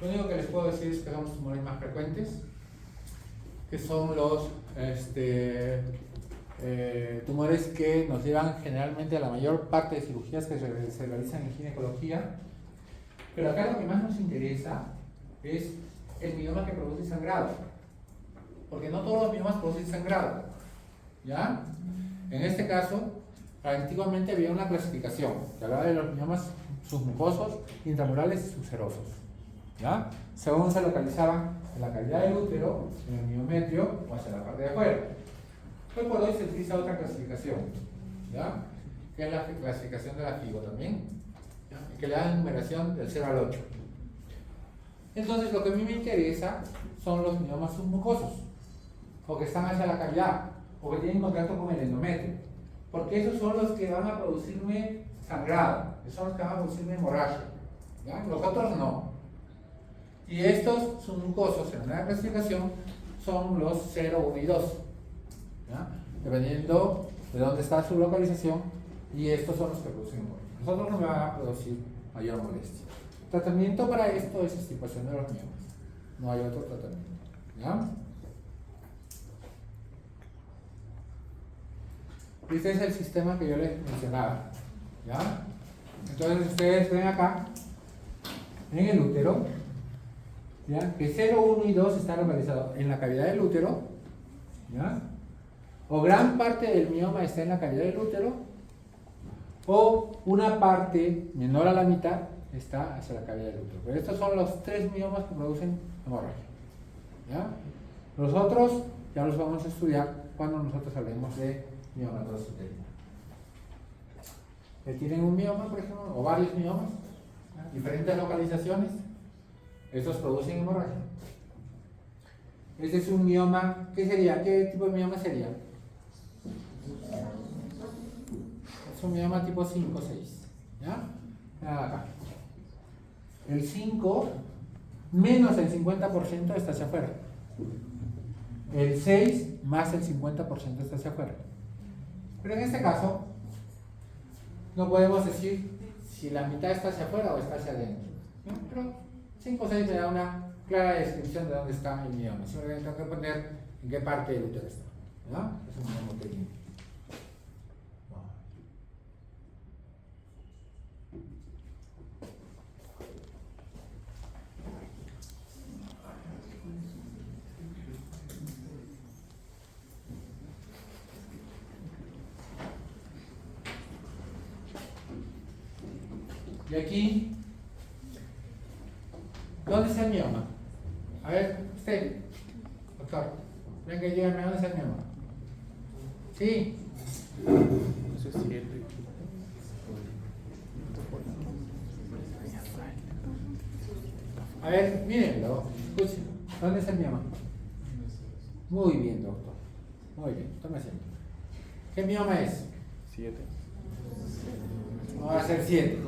Lo único que les puedo decir es que son los tumores más frecuentes, que son los tumores que nos llevan generalmente a la mayor parte de cirugías que se realizan en ginecología. Pero acá lo que más nos interesa es el mioma que produce sangrado, porque no todos los miomas producen sangrado, ¿ya? En este caso, antiguamente había una clasificación que hablaba de los miomas submucosos, intramurales y subserosos, ¿ya? Según se localizaban en la cavidad del útero, en el miometrio o hacia la parte de afuera. Hoy por hoy se utiliza otra clasificación, ¿ya? Que es la clasificación de la FIGO también, ¿ya? Que le da numeración del 0 al 8. Entonces lo que a mí me interesa son los miomas submucosos, o que están hacia la cavidad, o que tienen contacto con el endometrio, porque esos son los que van a producirme sangrado, esos son los que van a producirme hemorragia, ¿ya? Los otros no. Y estos submucosos en la clasificación son los 0, 1 y 2, ¿ya? Dependiendo de dónde está su localización, y estos son los que producen hemorragia. Los otros no me van a producir mayor molestia. El tratamiento para esto es extirpación de los miomas, no hay otro tratamiento, ¿ya? Este es el sistema que yo les mencionaba, ¿ya? Entonces ustedes ven acá, en el útero, ¿ya? Que 0, 1 y 2 están localizados en la cavidad del útero, ¿ya? O gran parte del mioma está en la cavidad del útero, o una parte menor a la mitad está hacia la cavidad del útero. Pero estos son los 3 miomas que producen hemorragia, ¿ya? Los otros ya los vamos a estudiar cuando nosotros hablemos de miomatosis uterina. Que tienen un mioma, por ejemplo, o varios miomas, ¿ya? Diferentes localizaciones, estos producen hemorragia. Este es un mioma, ¿qué sería? ¿Qué tipo de mioma sería? Es un mioma tipo 5, 6, ¿ya? Acá. El 5 menos el 50% está hacia afuera. El 6 más el 50% está hacia afuera. Pero en este caso, no podemos decir si la mitad está hacia afuera o está hacia adentro, ¿no? Pero 5 o 6 me da una clara descripción de dónde está el mioma. Simplemente tengo que poner en qué parte del útero está, ¿no? Es un mioma uterino. Y aquí, ¿dónde está el mioma? A ver, usted, doctor, venga y dígame, ¿dónde está el mioma? Sí. Eso es 7. A ver, mírenlo, escuchen, ¿dónde está el mioma? Muy bien, doctor. Muy bien, tome asiento. ¿Qué mioma es? 7. No va a ser 7.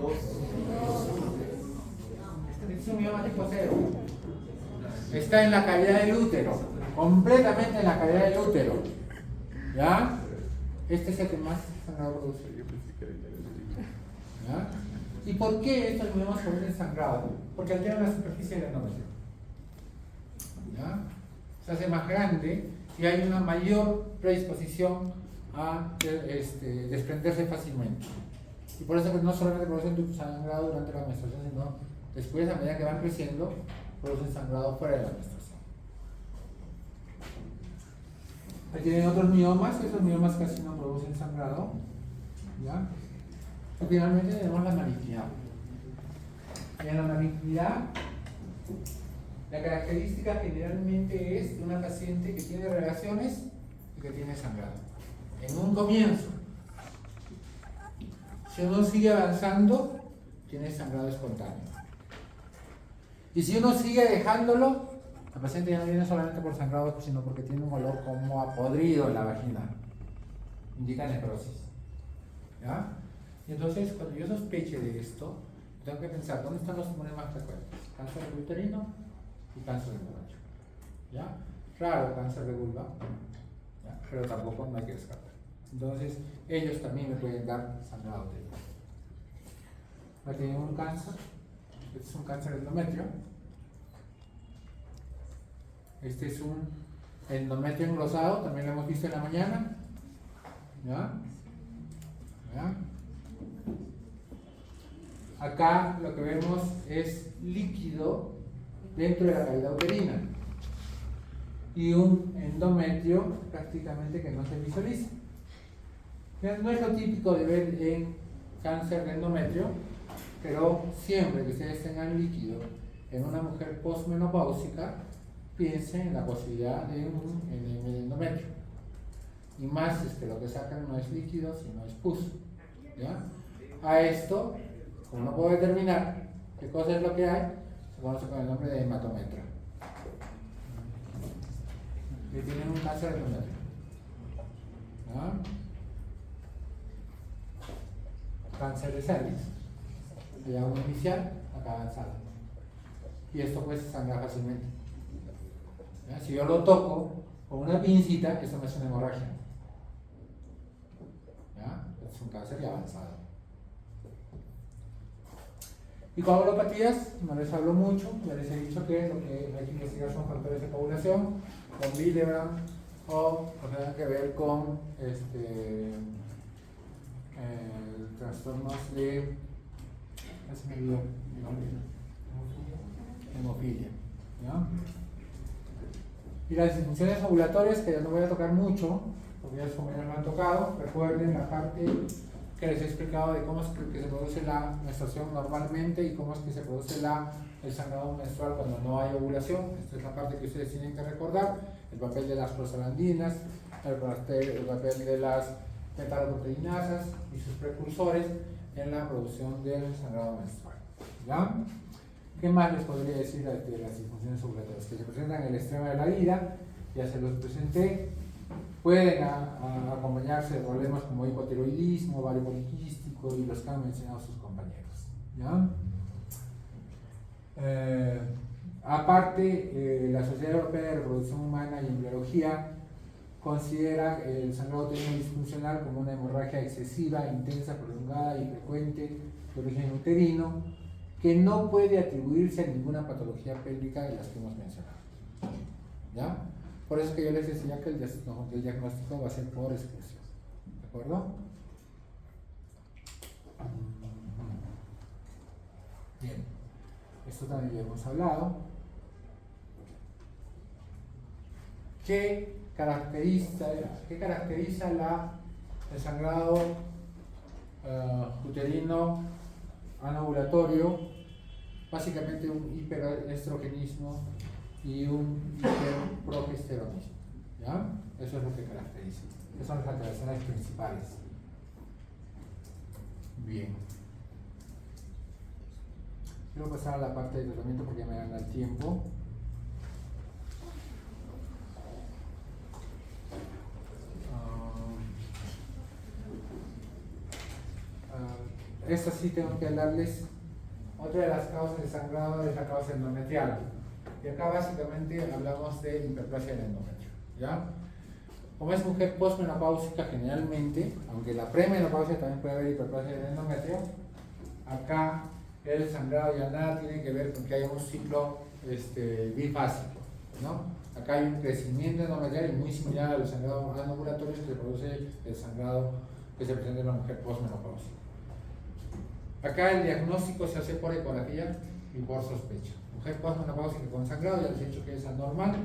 Este es un mioma tipo 0. Está en la cavidad del útero, completamente en la cavidad del útero. ¿Ya? Este es el que más sangrado produce. ¿Ya? ¿Y por qué estos miomas producen sangrado? Porque alteran la superficie del endometrio. ¿Ya? Se hace más grande y hay una mayor predisposición a desprenderse fácilmente. Y por eso que no solamente producen tu sangrado durante la menstruación, sino después, a medida que van creciendo, producen sangrado fuera de la menstruación. Aquí tienen otros miomas, esos miomas casi no producen sangrado. ¿Ya? Y finalmente tenemos la malignidad. Y en la malignidad, la característica generalmente es de una paciente que tiene relaciones y que tiene sangrado. En un comienzo, si uno sigue avanzando, tiene sangrado espontáneo. Y si uno sigue dejándolo, la paciente ya no viene solamente por sangrado, sino porque tiene un olor como a podrido en la vagina. Indica necrosis. ¿Ya? Y entonces, cuando yo sospeche de esto, tengo que pensar, ¿dónde están los tumores más frecuentes? Cáncer de uterino y cáncer de ovario. ¿Ya? Claro, cáncer de vulva, ¿ya? Pero tampoco no hay que descartar. Entonces, ellos también me pueden dar sangrado de vulva. Aquí tienen un cáncer, este es un cáncer de endometrio. Este es un endometrio engrosado, también lo hemos visto en la mañana. ¿Ya? ¿Ya? Acá lo que vemos es líquido dentro de la cavidad uterina y un endometrio prácticamente que no se visualiza. No es lo típico de ver en cáncer de endometrio, pero siempre que ustedes tengan líquido en una mujer postmenopáusica, piensen en la posibilidad de un endometrio. Y más es que lo que sacan no es líquido, sino es pus. ¿Ya? A esto, como no puedo determinar qué cosa es lo que hay, se conoce con el nombre de hematometra. Que tienen un cáncer de endometrio. ¿Ya? Cáncer de cervix, allá uno inicial, acá avanzado. Y esto pues sangra fácilmente. ¿Ya? Si yo lo toco con una pincita, esto me hace una hemorragia. ¿Ya? Es un cáncer ya avanzado. Y coagulopatías, no les hablo mucho, ya les he dicho que lo que hay que investigar son factores de coagulación, con Willebrand o que tengan que ver con trastornos de hemofilia. ¿Ya? Y las disfunciones ovulatorias, que ya no voy a tocar mucho, porque ya como ya me han tocado, recuerden la parte que les he explicado de cómo es que se produce la menstruación normalmente y cómo es que se produce el sangrado menstrual cuando no hay ovulación. Esta es la parte que ustedes tienen que recordar, el papel de las prostaglandinas, el papel de las metaloproteinasas y sus precursores en la producción del sangrado menstrual. ¿Ya? ¿Qué más les podría decir de las disfunciones ovulatorias? Que se presentan en el extremo de la vida, ya se los presenté. Pueden acompañarse de problemas como hipotiroidismo, ovario poliquístico y los que han mencionado sus compañeros. ¿Ya? Aparte, la Sociedad Europea de Reproducción Humana y Embriología considera el sangrado uterino disfuncional como una hemorragia excesiva, intensa, prolongada y frecuente de origen uterino que no puede atribuirse a ninguna patología pélvica de las que hemos mencionado. ¿Ya? Por eso que yo les decía que el diagnóstico va a ser por exclusión. ¿De acuerdo? Bien. Esto también ya hemos hablado. ¿Qué caracteriza el sangrado uterino anovulatorio? Básicamente un hiperestrogenismo y un hiperprogesteronismo. ¿Ya? Eso es lo que caracteriza. Esas son las alteraciones principales. Bien. Quiero pasar a la parte de tratamiento porque me gana el tiempo. Esta sí tengo que hablarles. Otra de las causas de sangrado es la causa endometrial. Y acá básicamente hablamos de hiperplasia del endometrio. ¿Ya? Como es mujer postmenopáusica generalmente, aunque la premenopausia también puede haber hiperplasia del endometrio, acá el sangrado ya nada tiene que ver con que haya un ciclo bifásico, ¿no? Acá hay un crecimiento endometrial y muy similar a los sangrados anovulatorios que produce el sangrado que se presenta en la mujer postmenopáusica. Acá el diagnóstico se hace por ecografía y por sospecha. Mujer postmenopáusica con sangrado, ya les he dicho que es anormal,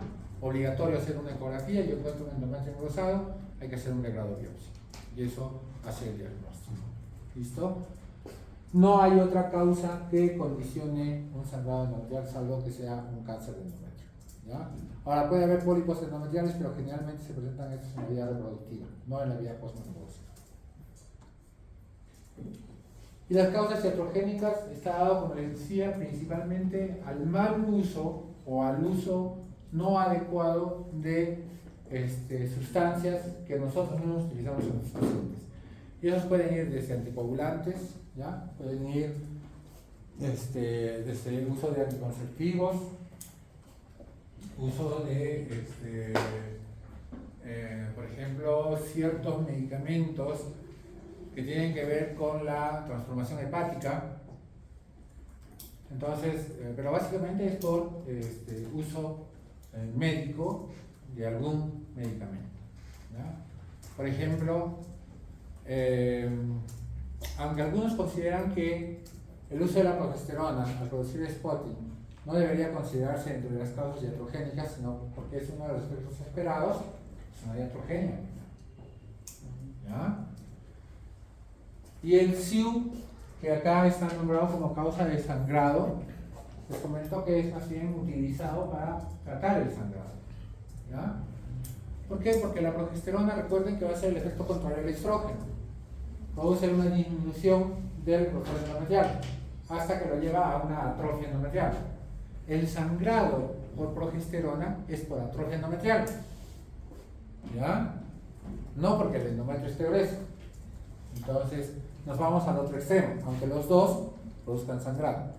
obligatorio hacer una ecografía, yo encuentro un endometrio engrosado, hay que hacer un legrado de biopsia. Y eso hace el diagnóstico. ¿Listo? No hay otra causa que condicione un sangrado endometrial salvo que sea un cáncer de endometrio. ¿Ya? Ahora puede haber pólipos endometriales, pero generalmente se presentan estos en la vida reproductiva, no en la vida postmenopáusica. Y las causas iatrogénicas está dado, como les decía, principalmente al mal uso o al uso no adecuado de sustancias que nosotros mismos utilizamos en nuestros pacientes. Y esos pueden ir desde anticoagulantes, ¿ya? Pueden ir desde el uso de anticonceptivos, uso de, por ejemplo, ciertos medicamentos que tienen que ver con la transformación hepática. Entonces, pero básicamente es por uso médico de algún medicamento, ¿ya? Por ejemplo, aunque algunos consideran que el uso de la progesterona al producir spotting no debería considerarse entre las causas iatrogénicas, sino porque es uno de los efectos esperados, es una iatrogenia, ¿ya? Y el SIU, que acá está nombrado como causa de sangrado, les comento que es más bien utilizado para tratar el sangrado, ¿ya? ¿Por qué? Porque la progesterona, recuerden que va a ser el efecto contrario al estrógeno, produce una disminución del grosor endometrial hasta que lo lleva a una atrofia endometrial. El sangrado por progesterona es por atrofia endometrial, ¿ya? No porque el endometrio esté grueso. Entonces nos vamos al otro extremo, aunque los dos produzcan sangrado.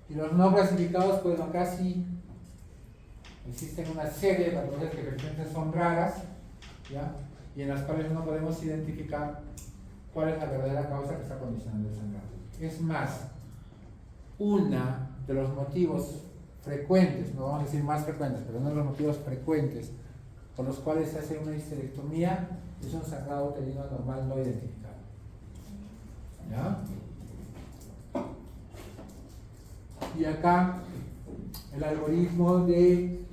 Y los no clasificados, pues acá sí existen una serie de patologías que efectivamente son raras, ¿ya? Y en las cuales no podemos identificar cuál es la verdadera causa que está condicionando el sangrado. Es más, uno de los motivos frecuentes, no vamos a decir más frecuentes, pero uno de los motivos frecuentes por los cuales se hace una histerectomía es un sangrado uterino anormal no identificado. ¿Ya? Y acá el algoritmo de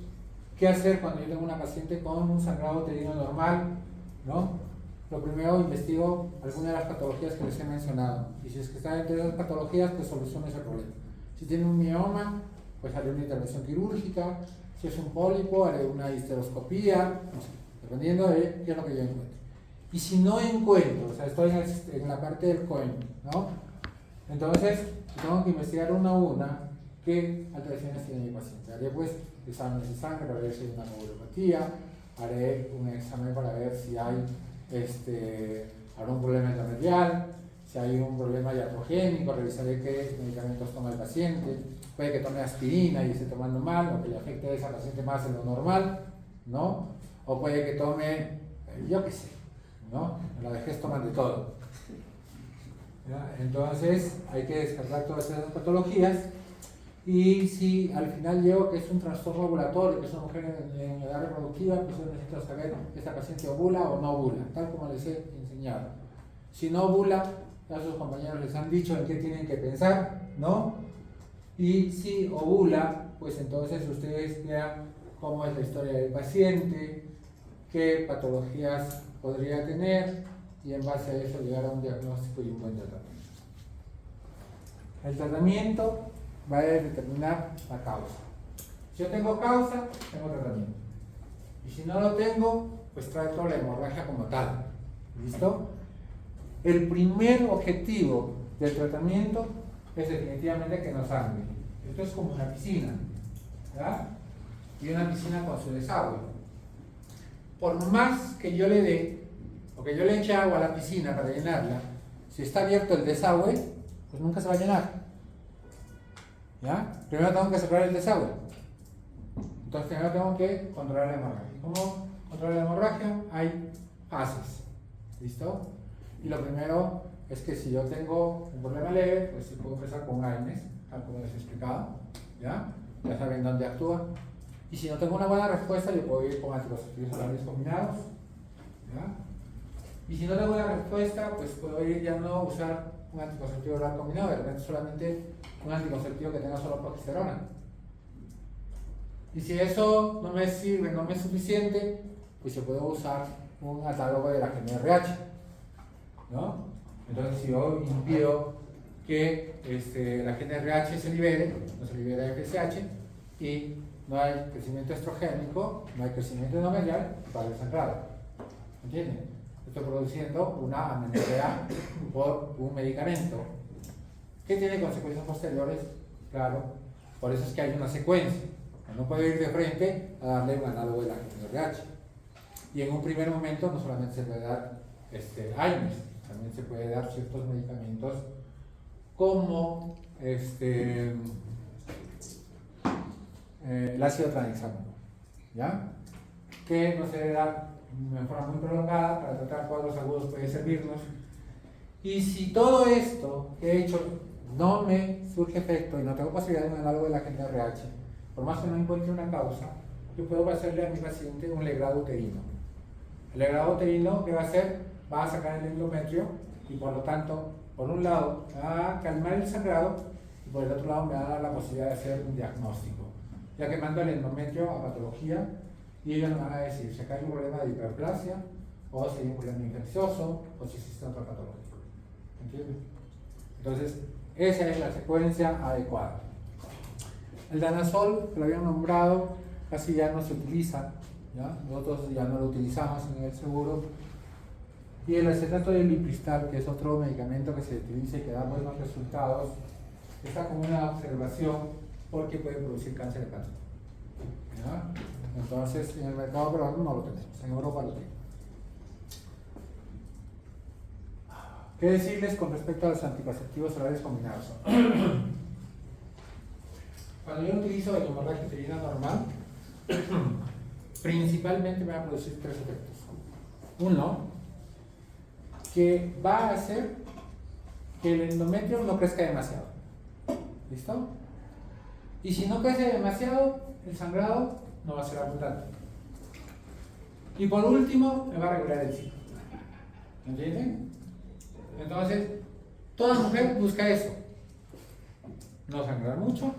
qué hacer cuando yo tengo una paciente con un sangrado uterino normal, ¿no? Lo primero, investigo alguna de las patologías que les he mencionado. Y si es que está dentro de esas patologías, pues soluciono ese problema. Si tiene un mioma, pues haré una intervención quirúrgica. Si es un pólipo, haré una histeroscopía, no sé, dependiendo de qué es lo que yo encuentre. Y si no encuentro, o sea, estoy en la parte del COEM, ¿no? Entonces, tengo que investigar una a una qué alteraciones tiene mi paciente. Haré pues exámenes de sangre para ver si hay una coagulopatía, haré un examen para ver si hay algún problema endometrial, si hay un problema iatrogénico, revisaré qué medicamentos toma el paciente, puede que tome aspirina y esté tomando mal, o que le afecte a esa paciente más de lo normal, ¿no? O puede que tome, yo qué sé, ¿no? En la vejez toman de todo. ¿Ya? Entonces hay que descartar todas esas patologías. Y si al final llego que es un trastorno ovulatorio, que es una mujer en edad reproductiva, pues yo necesito saber si esta paciente ovula o no ovula, tal como les he enseñado. Si no ovula, ya sus compañeros les han dicho en qué tienen que pensar, ¿no? Y si ovula, pues entonces ustedes vean cómo es la historia del paciente, qué patologías podría tener, y en base a eso llegar a un diagnóstico y un buen tratamiento. El tratamiento va a determinar la causa. Si yo tengo causa, tengo tratamiento. Y si no lo tengo, pues trato la hemorragia como tal. ¿Listo? El primer objetivo del tratamiento es definitivamente que no sangre. Esto es como una piscina, ¿verdad? Y una piscina con su desagüe. Por más que yo le dé, o que yo le eche agua a la piscina para llenarla, si está abierto el desagüe, pues nunca se va a llenar. ¿Ya? Primero tengo que cerrar el desagüe. Entonces primero tengo que controlar la hemorragia. ¿Cómo controlar la hemorragia? Hay fases. ¿Listo? Y lo primero es que si yo tengo un problema leve, pues sí puedo empezar con AINES, tal como les he explicado. ¿Ya? ya saben dónde actúa. Y si no tengo una buena respuesta, yo puedo ir con anticonceptivos orales combinados. ¿Ya? Y si no tengo una respuesta, pues puedo ir ya no usar un anticonceptivo oral combinado, de repente solamente un anticonceptivo que tenga solo progesterona. Y si eso no me sirve, no me es suficiente, pues yo puedo usar un análogo de la GNRH, ¿no? Entonces, si yo impido que la GNRH se libere, no se libera FSH, y no hay crecimiento estrogénico, no hay crecimiento endometrial para el sangrado. ¿Entienden? Estoy produciendo una amenorrea por un medicamento que tiene consecuencias posteriores, claro, por eso es que hay una secuencia. No puedo ir de frente a darle un análogo de la GNRH. Y en un primer momento no solamente se puede dar AINES, también se puede dar ciertos medicamentos como el ácido tranexámico, ¿ya? Que no se debe dar de forma muy prolongada, para tratar cuadros agudos puede servirnos. Y si todo esto que he hecho no me surge efecto y no tengo posibilidad de un análogo de la GNRH, por más que no encuentre una causa, yo puedo hacerle a mi paciente un legrado uterino. El legrado uterino, ¿qué va a hacer? Va a sacar el endometrio y por lo tanto, por un lado, va a calmar el sangrado y por el otro lado me va a dar la posibilidad de hacer un diagnóstico, ya que mando el endometrio a patología y ellos nos van a decir si acá hay un problema de hiperplasia o si hay un problema infeccioso o si existe otro patológico. ¿Entiendes? Entonces, esa es la secuencia adecuada. El danazol, que lo habían nombrado, casi ya no se utiliza, ¿ya? Nosotros ya no lo utilizamos en el seguro. Y el acetato de lipristal, que es otro medicamento que se utiliza y que da buenos resultados, está como una observación porque puede producir cáncer hepático. ¿Ya? Entonces, en el mercado peruano no lo tenemos, en Europa lo tenemos. ¿Qué decirles con respecto a los anticonceptivos orales combinados? Cuando yo utilizo la hemorragia uterina normal, principalmente me va a producir tres efectos. Uno, que va a hacer que el endometrio no crezca demasiado. ¿Listo? Y si no crece demasiado, el sangrado no va a ser abundante. Y por último, me va a regular el ciclo. ¿Entienden? Entonces, toda mujer busca eso. No sangrar mucho,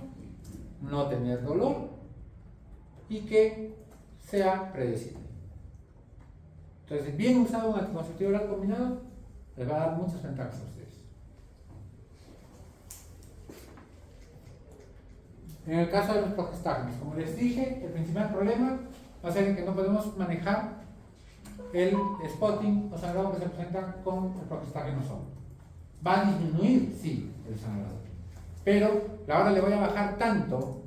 no tener dolor y que sea predecible. Entonces, bien usado un anticonceptivo oral combinado les va a dar muchas ventajas a ustedes. En el caso de los progestágenos, como les dije, el principal problema va a ser que no podemos manejar el spotting o sangrado que se presenta con el progestágeno solo. Va a disminuir, sí, el sangrado, pero ahora le voy a bajar tanto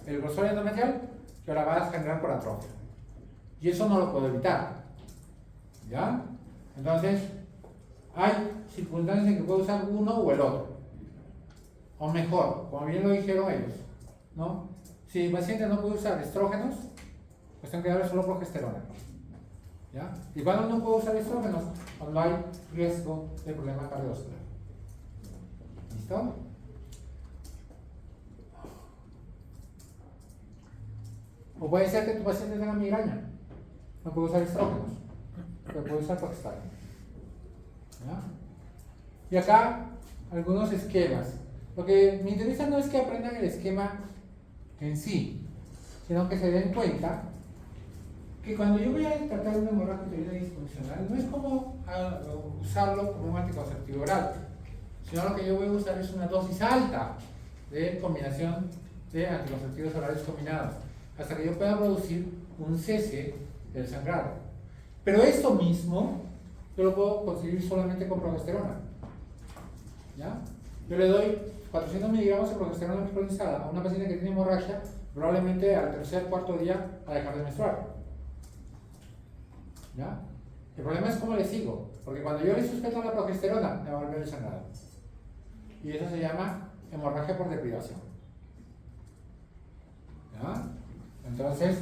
el grosor endometrial que ahora va a sangrar por atrofia. Y eso no lo puedo evitar. ¿Ya? Entonces, hay circunstancias en que puedo usar uno o el otro. O mejor, como bien lo dijeron ellos, ¿no? Si el paciente no puede usar estrógenos, pues tengo que darle solo progesterona. ¿Ya? ¿Y cuando no puedo usar estrógenos? Cuando hay riesgo de problema cardiovascular. ¿Listo? O puede ser que tu paciente tenga migraña. No puede usar estrógenos, pero puede usar progestágeno. ¿Ya? Y acá, algunos esquemas. Lo que me interesa no es que aprendan el esquema en sí, sino que se den cuenta que cuando yo voy a tratar una hemorragia uterina disfuncional, no es como usarlo como un anticonceptivo oral, sino lo que yo voy a usar es una dosis alta de combinación de anticonceptivos orales combinados, hasta que yo pueda producir un cese del sangrado. Pero esto mismo yo lo puedo conseguir solamente con progesterona. ¿Ya? Yo le doy 400 miligramos de progesterona micronizada a una paciente que tiene hemorragia, probablemente al tercer o cuarto día a dejar de menstruar. ¿Ya? El problema es cómo le sigo, porque cuando yo le suspeto la progesterona, me va a volver el sangrado. Y eso se llama hemorragia por deprivación. ¿Ya? Entonces,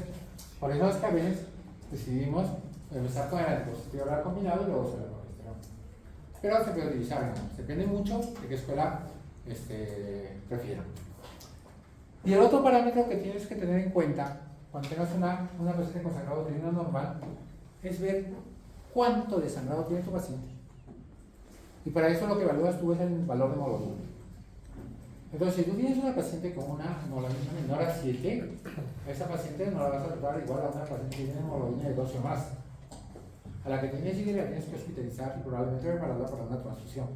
por eso es que a veces decidimos empezar con el anticonceptivo oral combinado y luego usar la progesterona. Pero se puede utilizar, ¿no? Depende mucho de qué escuela prefieran. Y el otro parámetro que tienes que tener en cuenta cuando tengas una paciente con sangrado uterino normal es ver cuánto de sangrado tiene tu paciente. Y para eso lo que evalúas tú es el valor de hemoglobina. Entonces, si tú tienes una paciente con una hemoglobina menor a 7, a esa paciente no la vas a tratar igual a una paciente que tiene hemoglobina de 12 o más. A la que tienes que la tienes que hospitalizar y probablemente prepararla para una transfusión.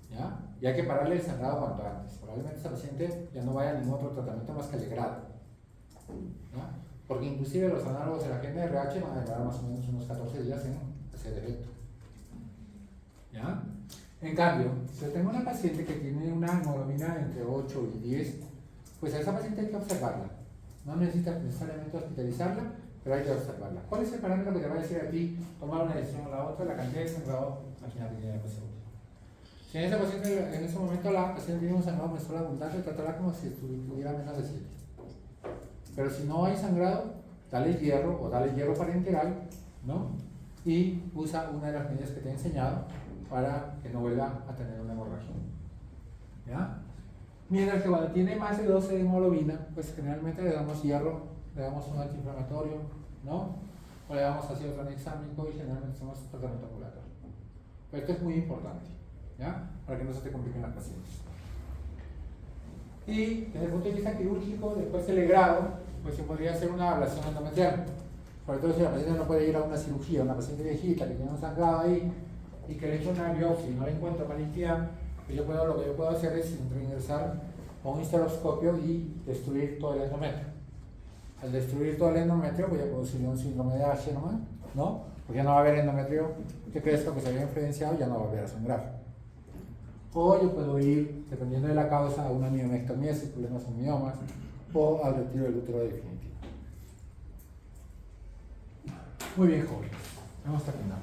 ¿Ya? Y hay que pararle el sangrado cuanto antes. Probablemente esa paciente ya no vaya a ningún otro tratamiento más que el de grado. ¿Ya? Porque inclusive los análogos de la GnRH van a demorar más o menos unos 14 días en hacer efecto. ¿Ya? En cambio, si yo tengo una paciente que tiene una hemoglobina entre 8 y 10, pues a esa paciente hay que observarla. No necesita necesariamente hospitalizarla, pero hay que observarla. ¿Cuál es el parámetro que te va a decir a ti tomar una decisión o la otra? La cantidad de sangrado vaginal que tiene la paciente. Si en esa paciente, en ese momento la paciente tiene un sangrado menstrual abundante, tratarla como si tuviera menos de 7. Pero si no hay sangrado, dale hierro o dale hierro parenteral, ¿no? Y usa una de las medidas que te he enseñado para que no vuelva a tener una hemorragia. ¿Ya? Mientras que cuando tiene más de 12 de hemoglobina, pues generalmente le damos hierro, le damos un antiinflamatorio, ¿no? O le damos ácido tranexámico y generalmente hacemos tratamiento ambulatorio. Pero esto es muy importante, ¿ya? Para que no se te compliquen las pacientes. Y desde el punto de vista quirúrgico, después del grado, pues se podría hacer una ablación endometrial. Sobre todo si la paciente no puede ir a una cirugía, una paciente viejita que tiene un sangrado ahí y que le he hecho una biopsia y no le encuentro malignidad, pues lo que yo puedo hacer es ingresar con un histeroscopio y destruir todo el endometrio. Al destruir todo el endometrio voy a producir un síndrome de Asherman, ¿no? Porque ya no va a haber endometrio que crezca, que se había influenciado, ya no va a volver a sangrar. O yo puedo ir, dependiendo de la causa, a una mionectomía si el problema son miomas, o al retiro del útero definitivo. Muy bien, jóvenes. Vamos terminando.